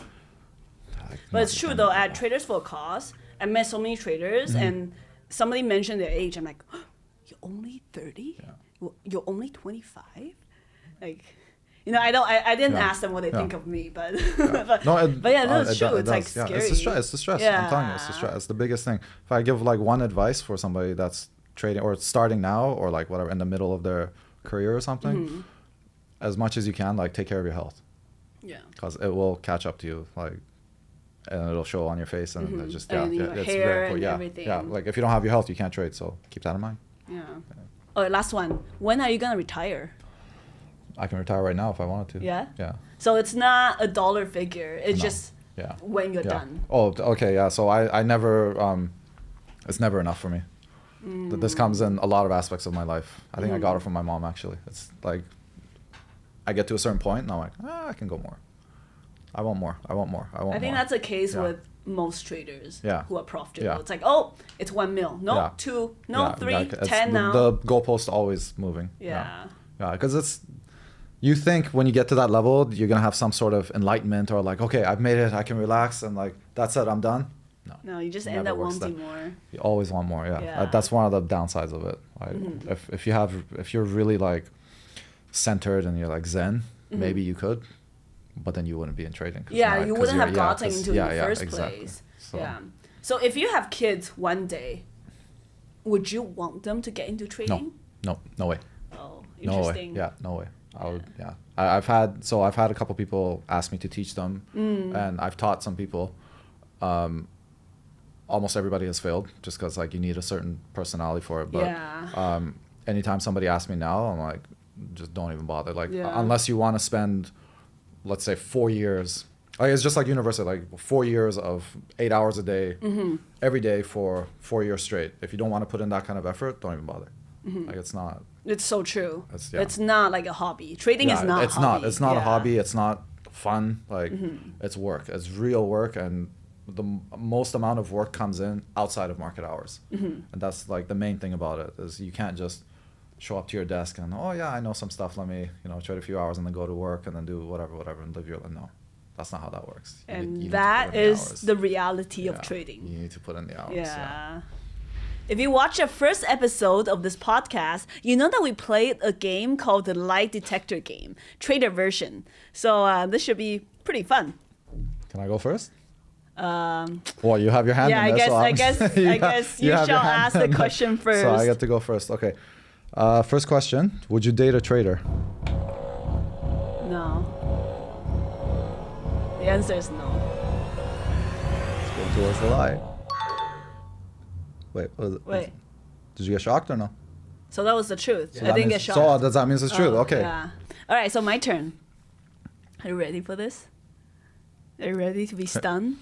But it's true though. At Traders for a Cause, I met so many traders, and somebody mentioned their age. I'm like, oh, "You're only 30? Yeah. You're only 25?" Like, I didn't ask them what they think of me, but but yeah, that's true. It's like scary. It's the stress. Yeah. I'm telling you, it's the stress. It's the biggest thing. If I give like one advice for somebody that's trading or starting now or like whatever in the middle of their career or something, as much as you can, like take care of your health. Yeah. Because it will catch up to you, like, and it'll show on your face, and it just and your it's hair very cool. And Yeah, everything. yeah. Like if you don't have your health, you can't trade. So keep that in mind. Yeah. Oh, last one. When are you gonna retire? I can retire right now if I wanted to. Yeah? Yeah. So it's not a dollar figure. It's just when you're done. Oh, okay, yeah. So I never, it's never enough for me. This comes in a lot of aspects of my life. I think I got it from my mom, actually. It's like, I get to a certain point and I'm like, I can go more. I want more. I want more. I want more. I think that's a case with most traders Yeah. who are profitable. Yeah. It's like, oh, it's 1 mil. No, Yeah. 2, no, Yeah, 3, like, it's 10 now. The goalpost always moving. Yeah. Yeah, because you think when you get to that level, you're going to have some sort of enlightenment or like, okay, I've made it, I can relax and like, that's it, I'm done. No, you just It end never up works wanting that. more. You always want more, yeah. Yeah. That's one of the downsides of it. Like, if you're really like centered and you're like zen, maybe you could, but then you wouldn't be in trading. Yeah, you wouldn't have gotten into it in the first exactly. place. So, Yeah. So if you have kids one day, would you want them to get into trading? no way. Oh, No way. interesting. Yeah, no way. I would, yeah. I've had a couple people ask me to teach them, and I've taught some people. Almost everybody has failed just because like you need a certain personality for it. But Yeah. Anytime somebody asks me now, I'm like, just don't even bother. Like Yeah. unless you want to spend, let's say 4 years. Like it's just like university, like 4 years of 8 hours a day, every day for 4 years straight. If you don't want to put in that kind of effort, don't even bother. Like it's not. It's so true. Yeah. It's not like a hobby. Trading is not It's a hobby. not. It's not a Yeah. hobby. It's not fun. Like it's work. It's real work, and the most amount of work comes in outside of market hours. And that's like the main thing about it is you can't just show up to your desk and oh yeah, I know some stuff. Let me trade a few hours and then go to work and then do whatever and live your life. No, that's not how that works. And you that need to put in the is hours. the reality of Yeah, trading. You need to put in the hours. Yeah. If you watch the first episode of this podcast, you know that we played a game called the Lie-detector game, trader version. So this should be pretty fun. Can I go first? Well, you have your hand Yeah, in there, I guess you have your shall hand ask the in there. question first. So I get to go first. Okay. First question: would you date a trader? No. The answer is no. Let's go towards the lie. Wait. Wait. Did you get shocked or no? So that was the truth. So I that didn't means- get shocked. So that means it's true. Oh, Okay. Yeah. All right, so my turn. Are you ready for this? Are you ready to be stunned?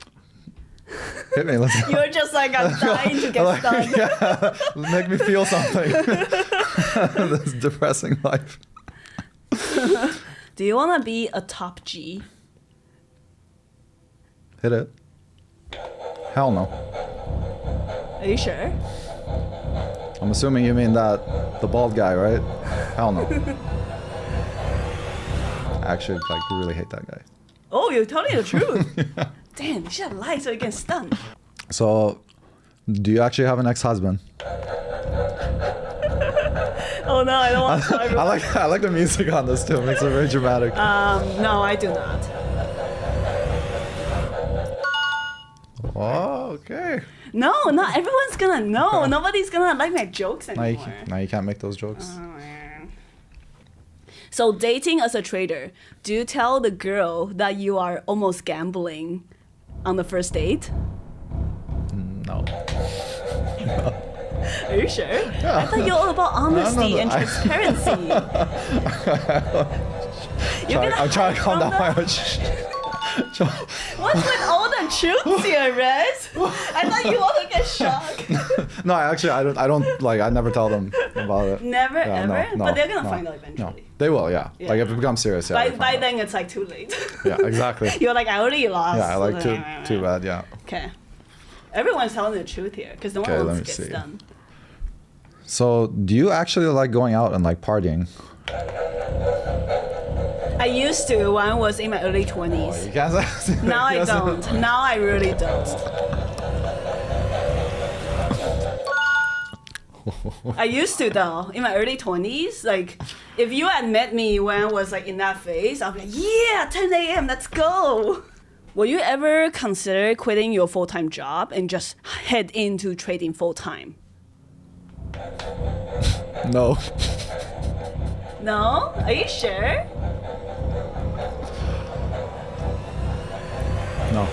Hit me. Let's go. You're just like, I'm dying to get stunned. Yeah. Make me feel something. This depressing life. Do you want to be a top G? Hit it. Hell no. Are you sure? I'm assuming you mean the bald guy, right? Hell no. I actually really hate that guy. Oh, you're telling the truth. Damn, you should have lied so you get stunned. So, do you actually have an ex-husband? Oh no, I don't want to tell everyone. I like the music on this too. It makes it very dramatic. No, I do not. Oh, okay. No, not everyone's gonna know. Nobody's gonna like my jokes anymore. Now you can't make those jokes. Oh, man. So dating as a trader, do you tell the girl that you are almost gambling on the first date? No. Are you sure? I thought you're all about honesty no, and transparency. I'm trying to calm down my heart. What's with all the truths here, Rez? I thought you want to get shocked. No, I don't like. I never tell them about it. Never, Yeah, ever? no, But they're gonna no, find out No, eventually. they will. Yeah. Yeah. Like if it becomes serious. Yeah. By they find out. then, it's like too late. Yeah, exactly. You're like, I already lost. Yeah, I like too bad. Yeah. Okay. Everyone's telling the truth here because no one Okay, wants let to me get see. done. So, do you actually like going out and like partying? I used to when I was in my early 20s. You can't say. Now I don't. Now I really don't. I used to though. In my early 20s, like if you had met me when I was like in that phase, I'd be like, yeah, 10 a.m. Let's go. Will you ever consider quitting your full-time job and just head into trading full-time? No. No? Are you sure? No.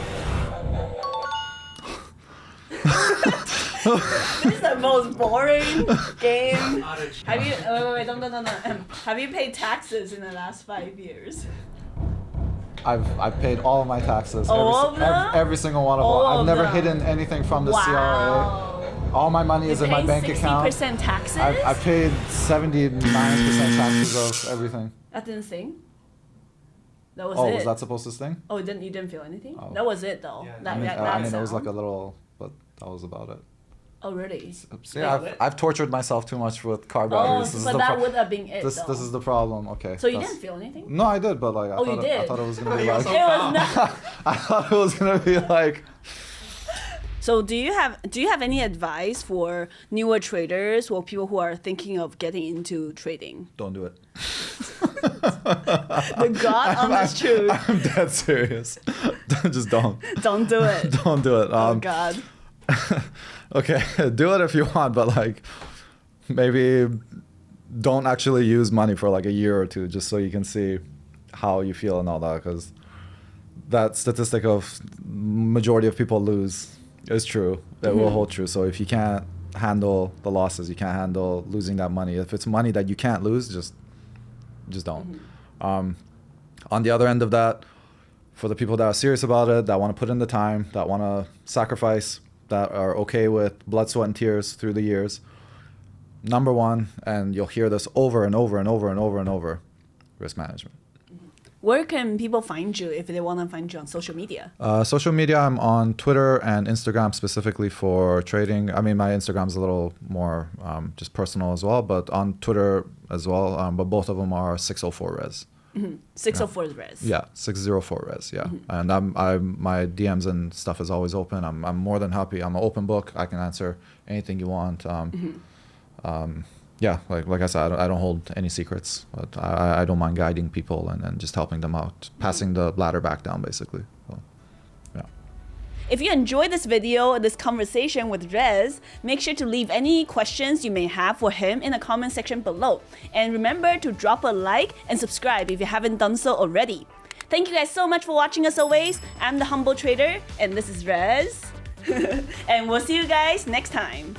This is the most boring game. Have you wait, don't. Have you paid taxes in the last 5 years? I've paid all of my taxes. All of them? Every single one of All them. I've of never them. hidden anything from the CRA. Wow. All my money is in my bank account. 60% taxes? I paid 79% taxes of everything. That's insane. That was Oh, it. was that supposed to sting? Oh, you didn't feel anything? Oh. That was it though. Yeah, That, I mean, that it was sound? like a little, but that was about it. Oh, really? So, yeah, I've tortured myself too much with car Oh, batteries. This is but the that would have been it this though. is the problem. Okay. So you that's- didn't feel anything? No, I did, but like I Oh, you thought did? I thought it was gonna be You're like so It was not. I thought it was gonna be like. So do you have any advice for newer traders or people who are thinking of getting into trading? Don't do it. The God honest truth. I'm dead serious. Just don't. Don't do it. Don't do it. Oh God. Okay, do it if you want, but like maybe don't actually use money for like a year or two just so you can see how you feel and all that, because that statistic of majority of people lose is true. It will hold true. So if you can't handle the losses, you can't handle losing that money. If it's money that you can't lose, just don't. On the other end of that, for the people that are serious about it, that want to put in the time, that want to sacrifice, that are okay with blood, sweat, and tears through the years, number one, and you'll hear this over and over and over and over and over, risk management. Where can people find you if they want to find you on social media? Social media, I'm on Twitter and Instagram specifically for trading. I mean, my Instagram's a little more just personal as well, but on Twitter as well. But both of them are 604 res. 604 is res. Yeah, 604 res. Yeah, and my DMs and stuff is always open. I'm more than happy. I'm an open book. I can answer anything you want. Yeah, like I said, I don't hold any secrets, but I don't mind guiding people and just helping them out, passing the ladder back down, basically. So, yeah. If you enjoyed this video, this conversation with Rez, make sure to leave any questions you may have for him in the comment section below. And remember to drop a like and subscribe if you haven't done so already. Thank you guys so much for watching as always. I'm the Humble Trader, and this is Rez. And we'll see you guys next time.